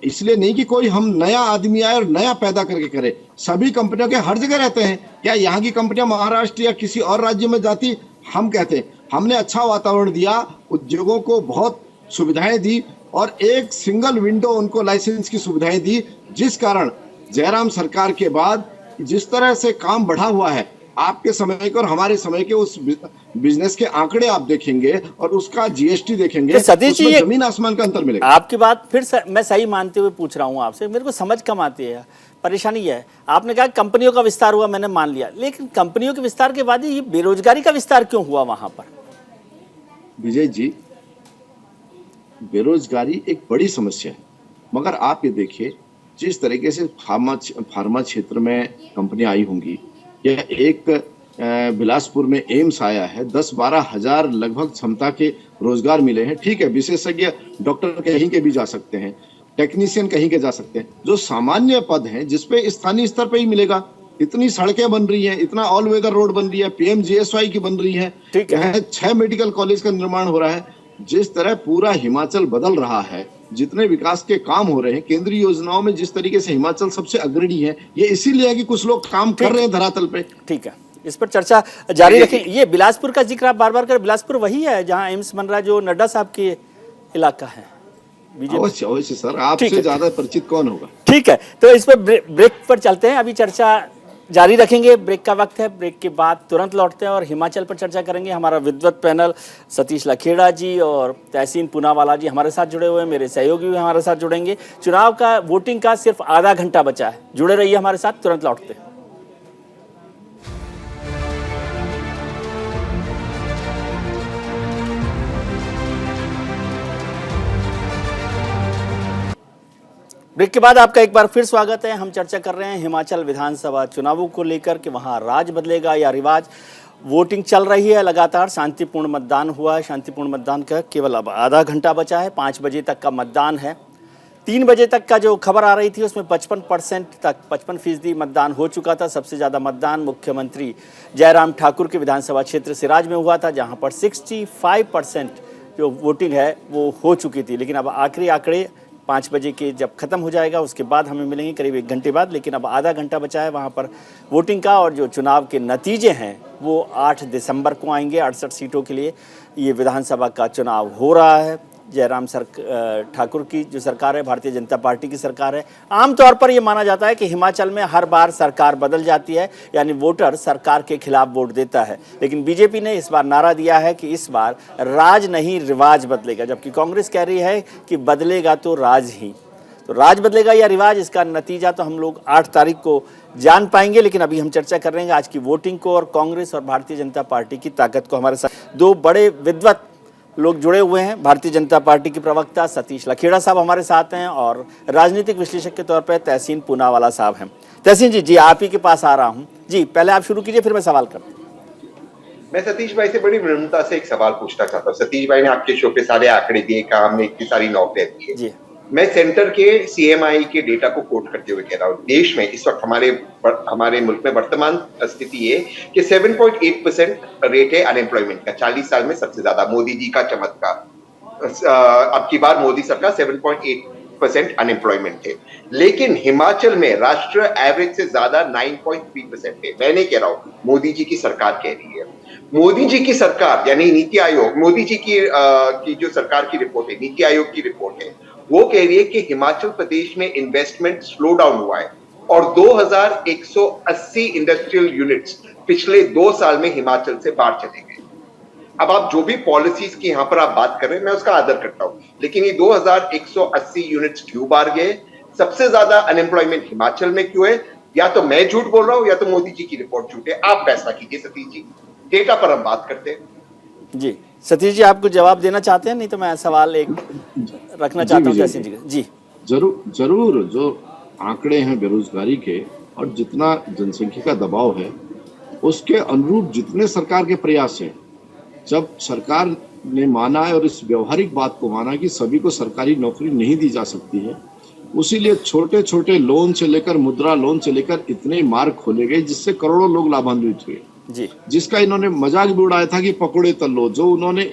इसलिए नहीं कि कोई हम नया आदमी आए और नया पैदा करके करे, सभी कंपनियों के हर जगह रहते हैं। क्या यहाँ की कंपनियां महाराष्ट्र या किसी और राज्य में जाती? हम कहते हैं हमने अच्छा वातावरण दिया, उद्योगों को बहुत सुविधाएं दी, और एक सिंगल विंडो उनको लाइसेंस की सुविधाएं दी, जिस कारण जयराम सरकार के बाद जिस तरह से काम बढ़ा हुआ है, आपके समय के और हमारे समय के उस बिजनेस के आंकड़े आप देखेंगे और उसका जीएसटी देखेंगे, सतीश जी, जमीन आसमान का अंतर मिलेगा। आपकी बात फिर मैं सही मानते हुए पूछ रहा हूं आपसे, मेरे को समझ कम आती है। परेशानी यह है, आपने कहा कंपनियों का विस्तार हुआ, मैंने मान लिया, लेकिन कंपनियों के विस्तार के बाद ये बेरोजगारी का विस्तार क्यों हुआ वहां पर? विजय जी, बेरोजगारी एक बड़ी समस्या है, मगर आप ये देखिए जिस तरीके से फार्मा क्षेत्र में कंपनियां आई होंगी, या एक बिलासपुर में एम्स आया है, 10-12 हजार लगभग क्षमता के रोजगार मिले हैं। ठीक है, विशेषज्ञ डॉक्टर कहीं के भी जा सकते हैं, टेक्नीशियन कहीं के जा सकते हैं, जो सामान्य पद हैं जिसपे स्थानीय स्तर पे ही मिलेगा। इतनी सड़कें बन रही हैं, इतना ऑल वेदर रोड बन रही है, पीएमजीएसवाई की बन रही है, 6 मेडिकल कॉलेज का निर्माण हो रहा है। जिस तरह पूरा हिमाचल बदल रहा है, जितने विकास के काम हो रहे हैं, केंद्रीय योजनाओं में जिस तरीके से हिमाचल सबसे अग्रणी है, ये इसीलिए है कि कुछ लोग काम कर रहे हैं धरातल पे। ठीक है, इस पर चर्चा जारी रखें। ये बिलासपुर का जिक्र आप बार बार कर, बिलासपुर वही है जहां एम्स बन रहा है, जो नड्डा साहब के इलाका है। अवश्य सर, आपसे ज्यादा परिचित कौन होगा। ठीक है, तो इस पर ब्रेक पर चलते हैं, अभी चर्चा जारी रखेंगे। ब्रेक का वक्त है, ब्रेक के बाद तुरंत लौटते हैं और हिमाचल पर चर्चा करेंगे। हमारा विद्वत पैनल सतीश लखेड़ा जी और तहसीन पूनावाला जी हमारे साथ जुड़े हुए हैं, मेरे सहयोगी भी हमारे साथ जुड़ेंगे। चुनाव का, वोटिंग का सिर्फ आधा घंटा बचा है, जुड़े रहिए हमारे साथ, तुरंत लौटते हैं। ब्रेक के बाद आपका एक बार फिर स्वागत है। हम चर्चा कर रहे हैं हिमाचल विधानसभा चुनावों को लेकर कि वहां राज बदलेगा या रिवाज। वोटिंग चल रही है लगातार, शांतिपूर्ण मतदान हुआ है। शांतिपूर्ण मतदान का केवल अब आधा घंटा बचा है, 5 बजे तक का मतदान है। 3 बजे तक का जो खबर आ रही थी उसमें 55% तक, 55% मतदान हो चुका था। सबसे ज़्यादा मतदान मुख्यमंत्री जयराम ठाकुर के विधानसभा क्षेत्र सिराज में हुआ था, जहाँ पर 65% जो वोटिंग है वो हो चुकी थी। लेकिन अब आखिरी आंकड़े 5 बजे के जब खत्म हो जाएगा उसके बाद हमें मिलेंगे करीब 1 घंटे बाद। लेकिन अब आधा घंटा बचा है वहाँ पर वोटिंग का, और जो चुनाव के नतीजे हैं वो 8 दिसंबर को आएंगे। 68 सीटों के लिए ये विधानसभा का चुनाव हो रहा है। जयराम ठाकुर की जो सरकार है, भारतीय जनता पार्टी की सरकार है। आमतौर पर यह माना जाता है कि हिमाचल में हर बार सरकार बदल जाती है, यानी वोटर सरकार के खिलाफ वोट देता है। लेकिन बीजेपी ने इस बार नारा दिया है कि इस बार राज नहीं रिवाज बदलेगा, जबकि कांग्रेस कह रही है कि बदलेगा तो राज ही। तो राज बदलेगा या रिवाज, इसका नतीजा तो हम लोग 8 तारीख को जान पाएंगे। लेकिन अभी हम चर्चा कर रहे हैं आज की वोटिंग को और कांग्रेस और भारतीय जनता पार्टी की ताकत को। हमारे साथ 2 बड़े विद्वत लोग जुड़े हुए हैं। भारतीय जनता पार्टी के प्रवक्ता सतीश लखेड़ा साहब हमारे साथ हैं और राजनीतिक विश्लेषक के तौर पर तहसीन पूनावाला साहब हैं। तहसीन जी, आप ही के पास आ रहा हूं जी, पहले आप शुरू कीजिए, फिर मैं सवाल करता हूं। मैं सतीश भाई से बड़ी विनम्रता से एक सवाल पूछना चाहता हूँ। सतीश भाई ने आपके शो पे सारे आंकड़े दिए, कहा हमने इतनी सारी नौकरियां दी है। मैं सेंटर के CMI के डेटा को कोट करते हुए कह रहा हूँ, देश में इस वक्त हमारे मुल्क में वर्तमान स्थिति ये कि 7.8% रेट है अनएम्प्लॉयमेंट का, 40 साल में सबसे ज्यादा, मोदी जी का चमत्कार। अब की बार मोदी सरकार 7.8% अनएम्प्लॉयमेंट है, लेकिन हिमाचल में राष्ट्रीय एवरेज से ज्यादा 9.3% है। मैं नहीं कह रहा हूँ, मोदी जी की सरकार कह रही है। मोदी जी की सरकार यानी नीति आयोग, मोदी जी की जो सरकार की रिपोर्ट है, नीति आयोग की रिपोर्ट है, वो कह रही है कि हिमाचल प्रदेश में इन्वेस्टमेंट स्लो डाउन हुआ है और 2180 इंडस्ट्रियल यूनिट्स पिछले 2 साल में हिमाचल से बाहर चले गए। अब आप जो भी पॉलिसीज की यहां पर आप बात कर रहे हैं, मैं उसका आदर करता हूं, लेकिन ये 2180 यूनिट्स क्यों बाहर गए? सबसे ज्यादा अनएम्प्लॉयमेंट हिमाचल में क्यों है? या तो मैं झूठ बोल रहा हूं या तो मोदी जी की रिपोर्ट झूठ है। आप फैसला कीजिए सतीश जी, डेटा पर हम बात करते हैं। जी सतीश जी, आपको जवाब देना चाहते हैं? नहीं तो मैं सवाल एक रखना चाहता हूँ तहसीन जी। जी जरूर। जो आंकड़े हैं बेरोजगारी के और जितना जनसंख्या का दबाव है, उसके अनुरूप जितने सरकार के प्रयास हैं, जब सरकार ने माना है और इस व्यवहारिक बात को माना कि सभी को सरकारी नौकरी नहीं दी जा सकती है, उसीलिए छोटे छोटे लोन से लेकर मुद्रा लोन से लेकर इतने मार्ग खोले गए जिससे करोड़ों लोग लाभान्वित हुए जी। जिसका इन्होंने मजाक भी उड़ाया था कि पकौड़े तल लो, जो उन्होंने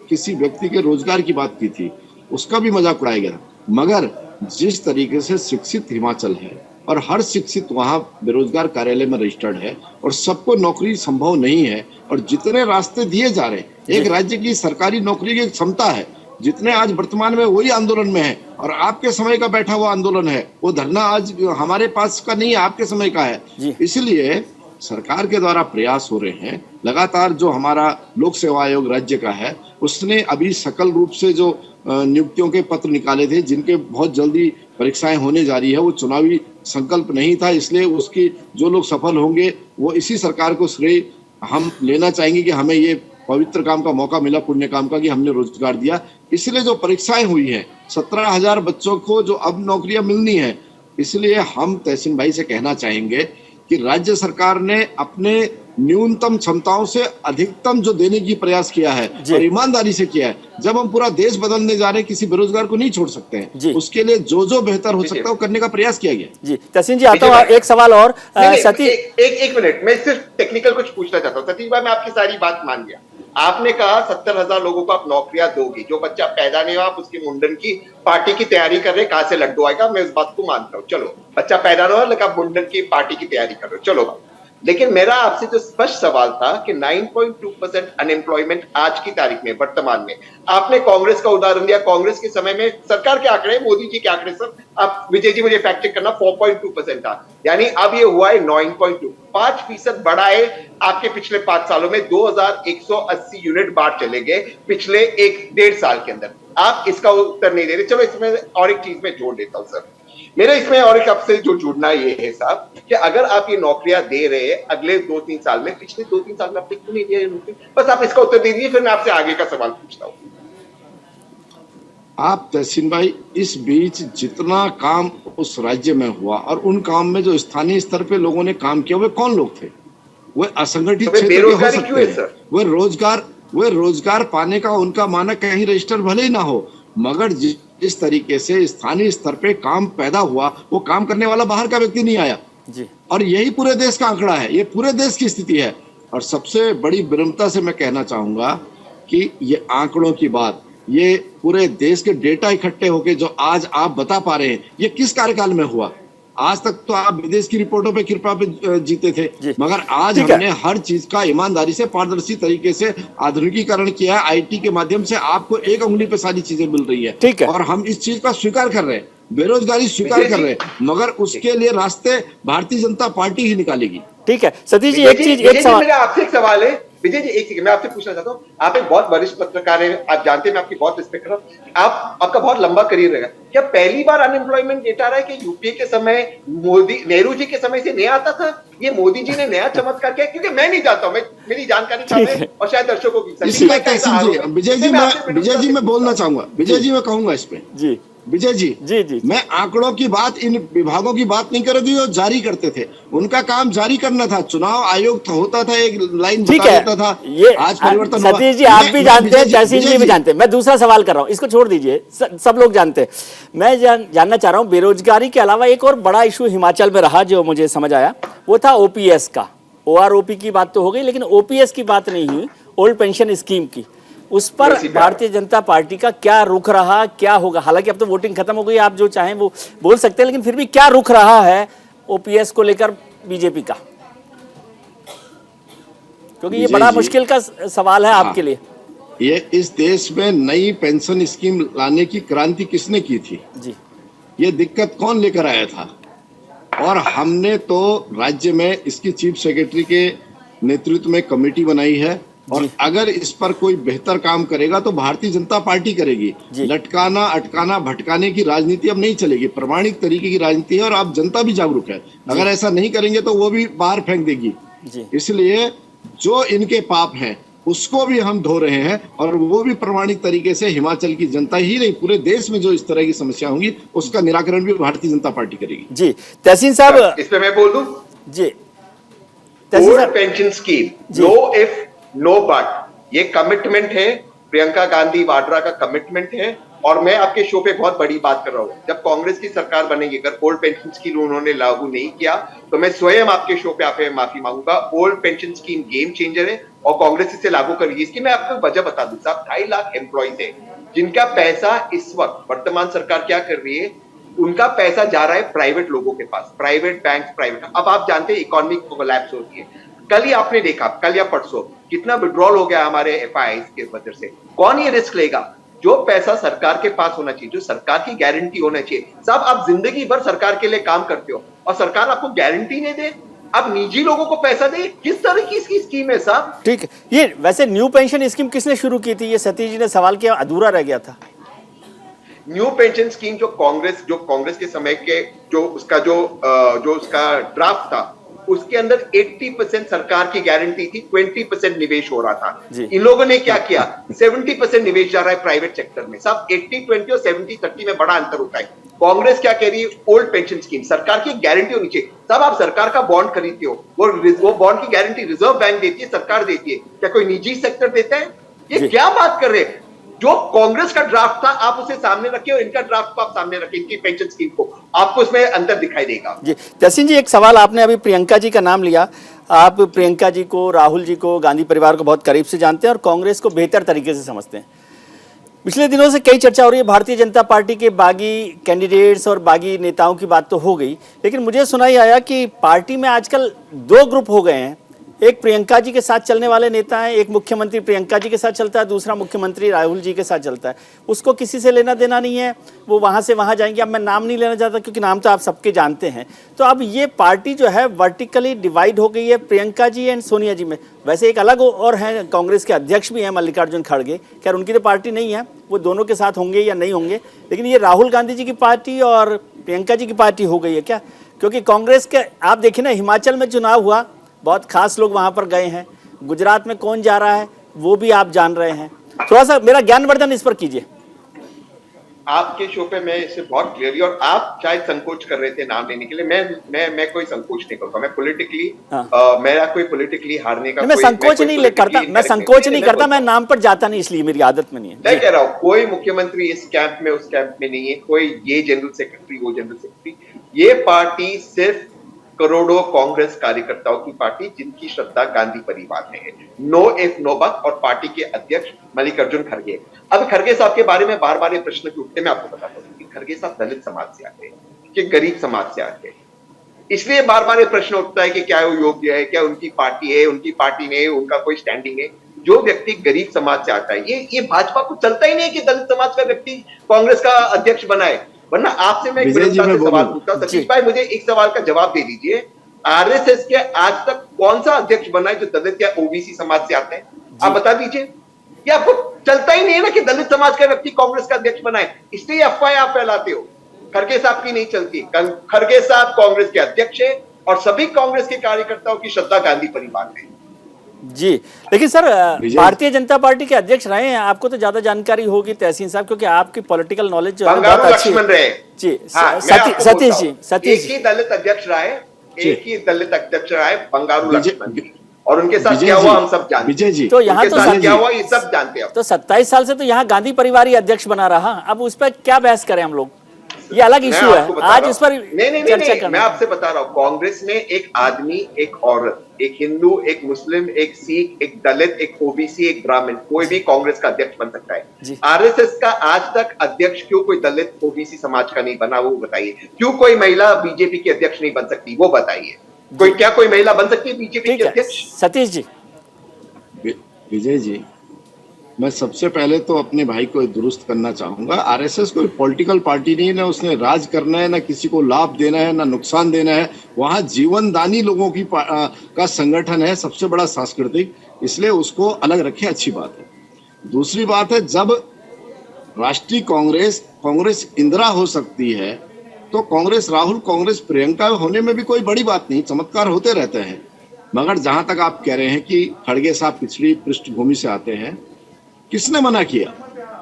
किसी व्यक्ति के रोजगार की बात की थी, उसका भी मजाक उड़ाया गया। मगर जिस तरीके से शिक्षित हिमाचल है और हर शिक्षित वहां बेरोजगार कार्यालय में रजिस्टर्ड है और सबको नौकरी संभव नहीं है, और जितने रास्ते दिए जा रहे हैं, एक राज्य की सरकारी नौकरी की क्षमता है, जितने आज वर्तमान में वही आंदोलन में है और आपके समय का बैठा हुआ आंदोलन है, वो धरना आज हमारे पास का नहीं है, आपके समय का है। इसलिए सरकार के द्वारा प्रयास हो रहे हैं लगातार। जो हमारा लोक सेवा आयोग राज्य का है, उसने अभी सकल रूप से जो नियुक्तियों के पत्र निकाले थे, जिनके बहुत जल्दी परीक्षाएं होने जा रही है, वो चुनावी संकल्प नहीं था, इसलिए उसकी जो लोग सफल होंगे वो इसी सरकार को श्रेय हम लेना चाहेंगे कि हमें ये पवित्र काम का मौका मिला, पुण्य काम का, कि हमने रोजगार दिया। इसलिए जो परीक्षाएं हुई हैं, 17,000 बच्चों को जो अब नौकरियां मिलनी है, इसलिए हम तहसीन भाई से कहना चाहेंगे कि राज्य सरकार ने अपने न्यूनतम क्षमताओं से अधिकतम जो देने की प्रयास किया है और ईमानदारी से किया है। जब हम पूरा देश बदलने जा रहे हैं, किसी बेरोजगार को नहीं छोड़ सकते हैं, उसके लिए जो बेहतर हो सकता है वो करने का प्रयास किया गया। जी तहसीन जी, आता हूँ एक सवाल और। सतीश एक मिनट, मैं सिर्फ टेक्निकल कुछ पूछना चाहता हूँ। सतीश भाई, मैं आपकी सारी बात मान गया। आपने कहा 70,000 लोगों को आप नौकरियां दोगे, जो बच्चा पैदा नहीं हुआ आप उसके मुंडन की पार्टी की तैयारी कर रहे हैं, कहां से लड्डू आएगा, मैं इस बात को मानता हूं। चलो, बच्चा पैदा ना हुआ लेकिन आप मुंडन की पार्टी की तैयारी कर रहे हो, चलो। लेकिन मेरा आपसे जो स्पष्ट सवाल था कि 9.2% अनएम्प्लॉयमेंट आज की तारीख में, वर्तमान में, आपने कांग्रेस का उदाहरण दिया। कांग्रेस के समय में सरकार के आंकड़े, मोदी जी के आंकड़े, सब आप विजय जी मुझे फैक्ट चेक करना, 4.2% था, यानी अब ये हुआ है 9.2, 5% बढ़ा है। आपके पिछले 5 सालों में 2180 यूनिट बाहर चले गए पिछले 1-1.5 साल के अंदर। आप इसका उत्तर नहीं दे रहे। चलो, इसमें और एक चीज में जोड़ देता हूं सर। मेरा इसमें और एक आपसे जो जुड़ना ये है साहब, कि अगर आप ये नौकरियां दे रहे हैं अगले 2-3 साल में, पिछले 2-3 साल में आपने क्यों नहीं दिया ये नौकरी? बस आप इसका उत्तर दे दीजिए, फिर मैं आपसे आगे का सवाल पूछता हूँ। आप तहसीन भाई, इस बीच जितना काम उस राज्य में हुआ और उन काम में जो स्थानीय स्तर पे लोगों ने काम किया, वे कौन लोग थे? वे असंगठित क्षेत्र के हो सकते हैं, वे रोजगार पाने का उनका मानक कहीं रजिस्टर भले ही ना हो, मगर जिस तरीके से स्थानीय स्तर पे काम पैदा हुआ, वो काम करने वाला बाहर का व्यक्ति नहीं आया जी। और यही पूरे देश का आंकड़ा है, ये पूरे देश की स्थिति है। और सबसे बड़ी विनम्रता से मैं कहना चाहूंगा कि ये आंकड़ों की बात, ये पूरे देश के डेटा इकट्ठे होके जो आज आप बता पा रहे हैं, ये किस कार्यकाल में हुआ? आज तक तो आप विदेश की रिपोर्टों पे कृपा पे जीते थे, मगर आज हमने हर चीज का ईमानदारी से, पारदर्शी तरीके से आधुनिकीकरण किया है। आईटी के माध्यम से आपको एक उंगली पे सारी चीजें मिल रही है, और हम इस चीज का स्वीकार कर रहे हैं, बेरोजगारी स्वीकार कर रहे हैं, मगर उसके लिए रास्ते भारतीय जनता पार्टी ही निकालेगी। ठीक है सतीश जी, एक सवाल मेरा आपसे एक सवाल है विजय जी एक सेकंड, मैं आपसे पूछना चाहता हूँ, आप एक बहुत वरिष्ठ पत्रकार हैं, आप जानते हैं मैं आपकी बहुत रिस्पेक्ट कर रहा हूँ, आपका बहुत लंबा करियर रहेगा, क्या पहली बार अनएम्प्लॉयमेंट डेटा आ रहा है कि यूपीए के समय मोदी नेहरू जी के समय से नहीं आता था, ये मोदी जी ने नया चमत्कार किया? क्योंकि मैं नहीं जानता हूँ, मेरी जानकारी कम है और शायद दर्शकों की। इसमें तहसीन जी, विजय जी मैं बोलना चाहूंगा, विजय जी मैं कहूंगा इसमें जी, विजय जी जी जी, मैं आंकड़ों की बात, इन विभागों की बात नहीं कर रही थी, वो जारी करते थे, उनका काम जारी करना था, चुनाव आयोग होता था, एक लाइन बता देता था, ये आज परिवर्तन हुआ। सतीश जी आप भी जानते हैं, तहसीन जी भी जानते हैं, मैं दूसरा सवाल कर रहा हूं, इसको छोड़ दीजिए, सब लोग जानते हैं। मैं जानना चाह रहा हूं, बेरोजगारी के अलावा एक और बड़ा इशू हिमाचल में रहा जो मुझे समझ आया, वो था ओपीएस का। ओआरओपी की बात तो हो गई, लेकिन ओपीएस की बात नहीं हुई, ओल्ड पेंशन स्कीम की। उस पर भारतीय जनता पार्टी का क्या रुख रहा, क्या होगा? हालांकि अब तो वोटिंग खत्म हो गई, आप जो चाहें वो बोल सकते हैं, लेकिन फिर भी क्या रुख रहा है ओपीएस को लेकर बीजेपी का? क्योंकि ये बड़ा मुश्किल का सवाल है आपके लिए। ये इस देश में नई पेंशन स्कीम लाने की क्रांति किसने की थी जी? ये दिक्कत कौन लेकर आया था? और हमने तो राज्य में इसकी चीफ सेक्रेटरी के नेतृत्व में कमेटी बनाई है, और अगर इस पर कोई बेहतर काम करेगा तो भारतीय जनता पार्टी करेगी। लटकाना, अटकाना, भटकाने की राजनीति अब नहीं चलेगी, प्रमाणिक तरीके की राजनीति है, और अब जनता भी जागरूक है। अगर ऐसा नहीं करेंगे तो वो भी बाहर फेंक देगी। इसलिए जो इनके पाप हैं उसको भी हम धो रहे हैं, और वो भी प्रमाणिक तरीके से हिमाचल की जनता ही नहीं, पूरे देश में जो इस तरह की समस्या होंगी उसका निराकरण भी भारतीय जनता पार्टी करेगी। जी तहसीन साहब, इसमें मैं बोल दूं जी, old pension scheme, no if no but, ये कमिटमेंट है, प्रियंका गांधी वाड्रा का कमिटमेंट है। और मैं आपके शो पे बहुत बड़ी बात कर रहा हूँ, जब कांग्रेस की सरकार बनेगी, अगर ओल्ड पेंशन स्कीम उन्होंने लागू नहीं किया तो मैं स्वयं आपके शो पे आपसे माफी मांगूंगा। Old pension scheme game changer है और कांग्रेस इसे लागू करेगी। इसकी मैं आपको वजह बता दूं साहब, 2.5 लाख एम्प्लॉइज है जिनका पैसा इस वक्त वर्तमान सरकार क्या कर रही है, उनका पैसा जा रहा है प्राइवेट लोगों के पास, प्राइवेट बैंक, प्राइवेट। अब आप जानते हैं इकोनॉमिक कोलैप्स होती है, कल ही आपने देखा, कल या परसों कितना विड्रॉल हो गया हमारे एफआईआई की वजह से। कौन ये रिस्क लेगा? जो पैसा सरकार के पास होना चाहिए, जो सरकार की गारंटी होना चाहिए। साहब आप जिंदगी भर सरकार के लिए काम करते हो और सरकार आपको गारंटी नहीं दे, आप निजी लोगों को पैसा दे, किस तरह की इसकी स्कीम है साहब? ठीक है, ये वैसे न्यू पेंशन स्कीम किसने शुरू की थी? ये सतीश जी ने सवाल किया, अधूरा रह गया था। न्यू पेंशन स्कीम जो कांग्रेस के समय के जो उसका ड्राफ्ट था, उसके अंदर 80% सरकार की गारंटी थी, 20% निवेश हो रहा था। इन लोगों ने क्या किया, 70% निवेश जा रहा है प्राइवेट सेक्टर में। सब 80-20 और 70-30 में बड़ा अंतर होता है। कांग्रेस क्या कह रही है, ओल्ड पेंशन स्कीम, सरकार की गारंटी होनी चाहिए। तब आप सरकार का बॉन्ड खरीदते हो, वो बॉन्ड की गारंटी रिजर्व बैंक देती है, सरकार देती है, क्या कोई निजी सेक्टर देता है? ये क्या बात कर रहे हैं? जो कांग्रेस का ड्राफ्ट था आप उसे सामने रखे और इनका ड्राफ्ट को आप सामने रखे, इनकी पेंशन स्कीम को, आपको इसमें अंतर दिखाई देगा। जी तहसीन जी, एक सवाल, आपने अभी प्रियंका जी का नाम लिया, आप प्रियंका जी को, राहुल जी को, गांधी परिवार को बहुत करीब से जानते हैं और कांग्रेस को बेहतर तरीके से समझते हैं। पिछले दिनों से कई चर्चा हो रही है भारतीय जनता पार्टी के बागी कैंडिडेट्स और बागी नेताओं की बात तो हो गई, लेकिन मुझे सुनाई आया कि पार्टी में आजकल 2 ग्रुप हो गए हैं। एक प्रियंका जी के साथ चलने वाले नेता हैं, एक मुख्यमंत्री प्रियंका जी के साथ चलता है, दूसरा मुख्यमंत्री राहुल जी के साथ चलता है। उसको किसी से लेना देना नहीं है, वो वहाँ से वहाँ जाएंगे। अब मैं नाम नहीं लेना चाहता क्योंकि नाम तो आप सबके जानते हैं। तो अब ये पार्टी जो है वर्टिकली डिवाइड हो गई है प्रियंका जी एंड सोनिया जी में। वैसे एक अलग और हैं, कांग्रेस के अध्यक्ष भी हैं मल्लिकार्जुन खड़गे, खैर उनकी तो पार्टी नहीं है, वो दोनों के साथ होंगे या नहीं होंगे, लेकिन ये राहुल गांधी जी की पार्टी और प्रियंका जी की पार्टी हो गई है क्या? क्योंकि कांग्रेस के आप देखिए ना, हिमाचल में चुनाव हुआ, बहुत खास लोग वहां पर गए हैं, गुजरात में कौन जा रहा है वो भी आप जान रहे हैं। थोड़ा सा मेरा ज्ञानवर्धन इस पर कीजिए। आपके शो पे मैं इसे बहुत क्लियरली, और आप शायद संकोच कर रहे थे नाम लेने के लिए, मैं कोई संकोच नहीं करता, मैं पॉलिटिकली मेरा कोई पॉलिटिकली हारने का मैं संकोच नहीं करता, मैं संकोच नहीं करता, मैं नाम पर जाता नहीं, इसलिए मेरी आदत में नहीं है। मैं कह रहा हूँ कोई मुख्यमंत्री इस कैंप में उस कैंप में नहीं है, कोई ये जनरल सेक्रेटरी वो जनरल सेक्रेटरी। ये पार्टी सिर्फ करोड़ों कांग्रेस कार्यकर्ताओं की पार्टी जिनकी श्रद्धा गांधी परिवार में है, नो इफ नो बट। और पार्टी के अध्यक्ष मल्लिकार्जुन खड़गे। अब खड़गे साहब के बारे में बार बार ये प्रश्न उठते, मैं आपको बताता हूँ कि खड़गे साहब दलित समाज से आते हैं, कि गरीब समाज से आते हैं, इसलिए बार बार ये प्रश्न उठता है कि क्या वो योग्य है, क्या उनकी पार्टी है, उनकी पार्टी नहीं, उनका कोई स्टैंडिंग है। जो व्यक्ति गरीब समाज से आता है, ये भाजपा को चलता ही नहीं कि दलित समाज का व्यक्ति कांग्रेस का अध्यक्ष बनाए। वरना आपसे मैं सवाल पूछता हूं, सतीश भाई मुझे एक सवाल का जवाब दे दीजिए। आरएसएस के आज तक कौन सा अध्यक्ष बना है जो दलित या ओबीसी समाज से आते हैं? आप बता दीजिए। या आपको चलता ही नहीं है ना कि दलित समाज का व्यक्ति कांग्रेस का अध्यक्ष बना है, इसलिए अफवाहें आप फैलाते हो। खड़गे साहब की नहीं चलती। खड़गे साहब कांग्रेस के अध्यक्ष है और सभी कांग्रेस के कार्यकर्ताओं की श्रद्धा गांधी परिवार में। जी, लेकिन सर भारतीय जनता पार्टी के अध्यक्ष रहे हैं, आपको तो ज्यादा जानकारी होगी तहसीन साहब, क्योंकि आपकी पॉलिटिकल नॉलेज जो है बहुत अच्छी है। लक्ष्मण रहे जी, हाँ, सतीश जी एक ही दलित अध्यक्ष रहे, एक ही दलित अध्यक्ष रहे बंगारू लक्ष्मण जी, और उनके साथ क्या हुआ हम सब जानते हैं। विजय जी, तो यहाँ तो क्या हुआ ये सब जानते हैं। तो 27 साल से तो यहाँ गांधी परिवार ही अध्यक्ष बना रहा, अब उस पर क्या बहस करें हम लोग, ये अलग इशू है, आज इस पर चर्चा करना। मैं आपसे बता रहा हूँ, कांग्रेस ने एक आदमी, एक औरत, एक हिंदू, एक मुस्लिम, एक सिख, एक दलित, एक ओबीसी, एक ब्राह्मण, कोई भी कांग्रेस का अध्यक्ष बन सकता है। आरएसएस का आज तक अध्यक्ष क्यों कोई दलित ओबीसी समाज का नहीं बना, वो बताइए। क्यों कोई महिला बीजेपी की अध्यक्ष नहीं बन सकती, वो बताइए। कोई महिला बन सकती है बीजेपी की अध्यक्ष? सतीश जी। विजय जी, मैं सबसे पहले तो अपने भाई को दुरुस्त करना चाहूंगा। आरएसएस कोई पॉलिटिकल पार्टी नहीं है, ना उसने राज करना है, ना किसी को लाभ देना है, ना नुकसान देना है। वहां जीवनदानी लोगों की का संगठन है, सबसे बड़ा सांस्कृतिक, इसलिए उसको अलग रखे, अच्छी बात है। दूसरी बात है, जब राष्ट्रीय कांग्रेस इंदिरा हो सकती है, तो कांग्रेस राहुल, कांग्रेस प्रियंका होने में भी कोई बड़ी बात नहीं, चमत्कार होते रहते हैं। मगर जहां तक आप कह रहे हैं कि खड़गे साहब पिछड़ी पृष्ठभूमि से आते हैं, किसने मना किया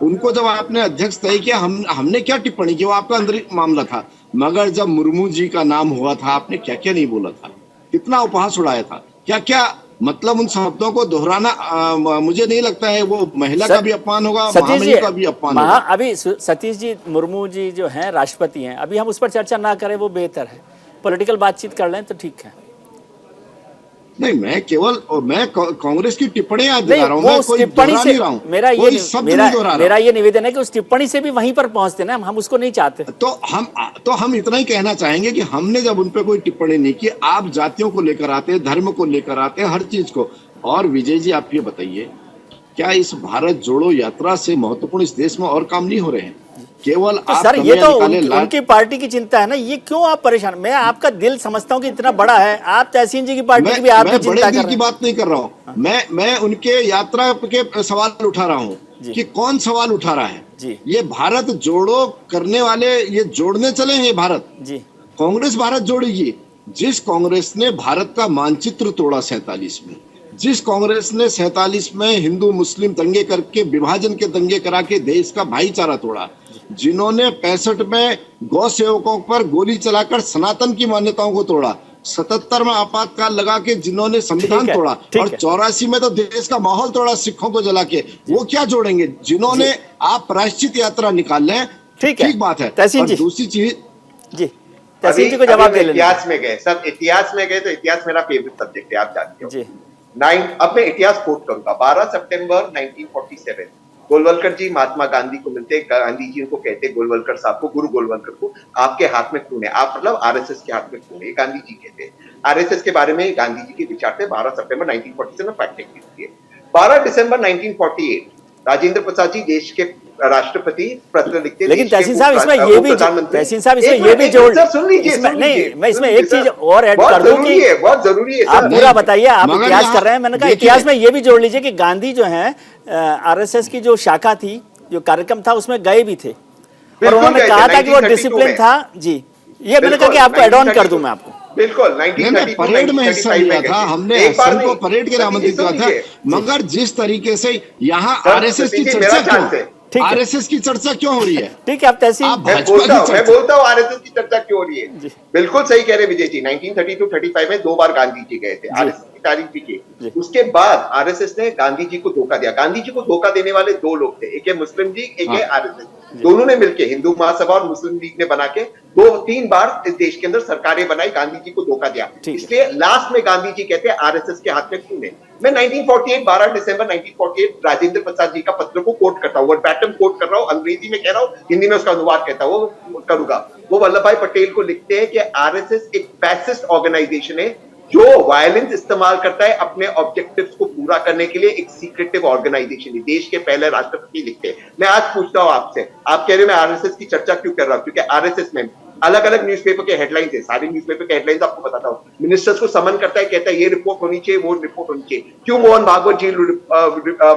उनको? जब आपने अध्यक्ष तय किया, हमने क्या टिप्पणी की, वो आपका अंदर मामला था। मगर जब मुर्मू जी का नाम हुआ था, आपने क्या क्या नहीं बोला था, कितना उपहास उड़ाया था, क्या क्या, मतलब उन शब्दों को दोहराना मुझे नहीं लगता है वो महिला का भी अपमान होगा, महामहिम का भी अपमान होगा। अभी सतीश जी, मुर्मू जी जो हैं राष्ट्रपति हैं, अभी हम उस पर चर्चा ना करें, वो बेहतर है। पॉलिटिकल बातचीत कर लें तो ठीक है। नहीं, मैं कांग्रेस की टिप्पणियां दिला रहा हूं, मैं कोई टिप्पणी से नहीं रहा हूं, मेरा ये निवेदन है कि उस टिप्पणी से भी वहीं पर पहुंचते ना, हम उसको नहीं चाहते। तो हम इतना ही कहना चाहेंगे कि हमने जब उन पे कोई टिप्पणी नहीं की, आप जातियों को लेकर आते, धर्म को लेकर आते, हर चीज को। और विजय जी, आप ये बताइए, क्या इस भारत जोड़ो यात्रा से महत्वपूर्ण इस देश में और काम नहीं हो रहे हैं? केवल तो सर, ये तो उनकी पार्टी की चिंता है ना, ये क्यों आप परेशान? मैं आपका दिल समझता हूँ कि इतना बड़ा है, आप तहसीन जी की पार्टी की भी आपकी चिंता कर रहे हैं। की बात नहीं कर रहा हूँ, मैं उनके यात्रा के सवाल उठा रहा हूँ कि कौन सवाल उठा रहा है। ये भारत जोड़ो करने वाले, ये जोड़ने चले हैं भारत जी। कांग्रेस भारत जोड़ेगी। जिस कांग्रेस ने भारत का मानचित्र तोड़ा 47 में, जिस कांग्रेस ने 47 में हिंदू मुस्लिम दंगे करके, विभाजन के दंगे करा के देश का भाईचारा तोड़ा, जिन्होंने 65 में गौ सेवकों पर गोली चलाकर सनातन की मान्यताओं को तोड़ा, 77 में आपातकाल लगा के जिन्होंने संविधान तोड़ा, और 84 में तो देश का माहौल तोड़ा सिखों को जला के, वो क्या जोड़ेंगे? जिन्होंने आप प्रायश्चित यात्रा निकाल लें, ठीक बात है। और दूसरी चीज जी, तहसीन जी को जवाब दे लें। इतिहास में गए सब, इतिहास में गए तो इतिहास मेरा फेवरेट सब्जेक्ट है, आप जानते हो। अब मैं इतिहास कोट करूंगा। 12 सितंबर 1947 गोलवलकर जी महात्मा गांधी को मिलते, गांधी जी उनको कहते, गोलवलकर साहब को, गुरु गोलवलकर को, आपके हाथ में खून है, आप मतलब आरएसएस के हाथ में खून है, गांधी जी कहते। आरएसएस के बारे में गांधी जी के विचार थे। 12 सितंबर 1947 में फैक्ट चेक कीजिए। 12 दिसंबर 1948 राजेंद्र प्रसाद जी देश के राष्ट्रपति पत्र लिखते। लेकिन तहसीन साहब इसमें ये भी जोड़, नहीं मैं इसमें एक चीज और ऐड कर दूं कि बहुत जरूरी है। आप पूरा बताइए, आप इतिहास कर रहे हैं, मैंने कहा इतिहास में ये भी जोड़ लीजिए कि गांधी जो है आरएसएस की जो शाखा थी, जो कार्यक्रम था, उसमें गए भी थे और उन्होंने कहा था कि वो डिसिप्लिन था जी। ये मैंने कहा कि आपको एड ऑन कर दूं मैं आपको। बिल्कुल, 1932 परेड में हिस्सा लिया था हमने, संघ को परेड के लिए आमंत्रित किया था। मगर जिस तरीके से यहाँ आरएसएस की चर्चा क्यों, आरएसएस की चर्चा क्यों हो रही है? ठीक है, आप तहसीन, मैं बोलता हूँ आरएसएस की चर्चा क्यों हो रही है। बिल्कुल सही कह रहे विजय जी। 1932-35 में 2 बार गांधी जी गए थे, आरएसएस की तारीफ भी की। उसके बाद आरएसएस ने गांधी जी को धोखा दिया। गांधी जी को धोखा देने वाले 2 लोग थे, एक है मुस्लिम लीग, एक है आरएसएस। दोनों ने मिलकर, हिंदू महासभा और मुस्लिम लीग ने बना के 2-3 बार इस देश के अंदर सरकारें बनाई, गांधी जी को धोखा दिया। इसलिए लास्ट में गांधी जी कहते हैं आरएसएस के हाथ में खून है। मैं 1948 12 दिसंबर 1948 राजेंद्र प्रसाद जी का पत्र को कोट करता हूँ, वर्बैटिम कोट कर रहा हूँ, अंग्रेजी में कह रहा हूँ, हिंदी में उसका अनुवाद कहता हूँ, वो करूंगा। वो वल्लभ भाई पटेल को लिखते हैं कि आरएसएस एक फैसिस्ट ऑर्गेनाइजेशन है जो वायलेंस इस्तेमाल करता है अपने ऑब्जेक्टिव्स को पूरा करने के लिए, एक सीक्रेटिव ऑर्गेनाइजेशन है। देश के पहले राष्ट्रपति लिखते हैं। मैं आज पूछता हूं आपसे, आप कह रहे हो मैं आरएसएस की चर्चा क्यों कर रहा हूं? क्योंकि आरएसएस में अलग अलग न्यूज़पेपर के हेडलाइंस है, सारी न्यूज़पेपर के हेडलाइंस आपको बताता हूँ। मिनिस्टर्स को समन करता है, कहता है ये रिपोर्ट होनी चाहिए, वो रिपोर्ट होनी चाहिए। क्यों मोहन भागवत जी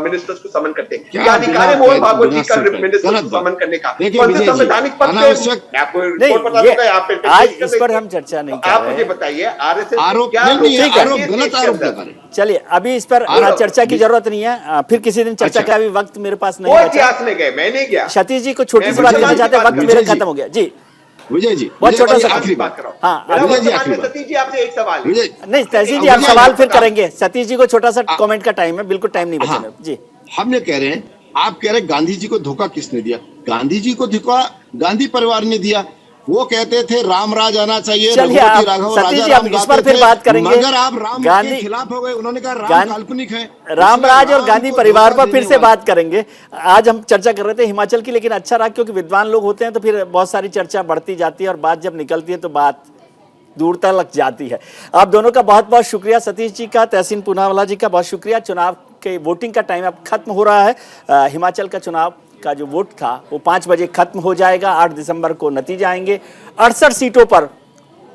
मिनिस्टर्स को समन करते हैं? क्या अधिकार है मोहन भागवत जी का मिनिस्टर्स को समन करने का? कौन से संवैधानिक पद पे? आपको रिपोर्ट बता दूंगा यहाँ पे। आज इस पर हम चर्चा नहीं कर रहे हैं। आप मुझे बताइए आरएसएस आरोप गलत आरोप लगा रहे। चलिए अभी इस पर चर्चा की जरूरत नहीं है, फिर किसी दिन चर्चा का भी वक्त मेरे पास नहीं वो बचा। इतिहास में गए, मैं नहीं गया। सतीश जी को छोटी सी बात कहना चाहते हैं, वक्त मेरा खत्म हो गया जी। विजय जी बहुत छोटा सा आखिरी बात कर रहा हूँ। हाँ सतीश जी आपसे एक सवाल है। नहीं तहसील जी, आप सवाल फिर करेंगे। सतीश जी को छोटा सा कमेंट का टाइम है, बिल्कुल टाइम नहीं बचा मेरे जी। हम ये कह रहे हैं, आप कह रहे हैं गांधी जी को धोखा किसने दिया? गांधी जी को धोखा गांधी परिवार ने दिया। वो कहते थे राम राज आना चाहिए। चलिए आप सतीश जी, आप इस पर फिर बात करेंगे। मगर आप राम के खिलाफ हो गए। उन्होंने कहा राम काल्पनिक है। रामराज और गांधी परिवार पर फिर से बात करेंगे। आज हम चर्चा कर रहे थे हिमाचल की, लेकिन अच्छा रहा क्योंकि विद्वान लोग होते हैं तो फिर बहुत सारी चर्चा बढ़ती जाती है और बात जब निकलती है तो बात दूर तक जाती है। आप दोनों का बहुत बहुत शुक्रिया, सतीश जी का, तहसीन पूनावाला जी का बहुत शुक्रिया। चुनाव के वोटिंग का टाइम अब खत्म हो रहा है। हिमाचल का चुनाव का जो वोट था वो 5 बजे खत्म हो जाएगा। 8 दिसंबर को नतीजे आएंगे। 68 सीटों पर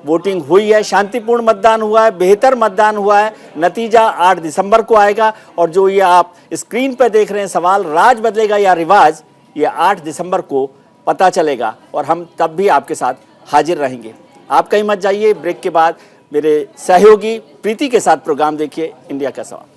वोटिंग हुई है, शांतिपूर्ण मतदान हुआ है, बेहतर मतदान हुआ है। नतीजा 8 दिसंबर को आएगा और जो ये आप स्क्रीन पर देख रहे हैं सवाल, राज बदलेगा या रिवाज, ये 8 दिसंबर को पता चलेगा और हम तब भी आपके साथ हाजिर रहेंगे। आप कहीं मत जाइए। ब्रेक के बाद मेरे सहयोगी प्रीति के साथ प्रोग्राम देखिए इंडिया का सवाल।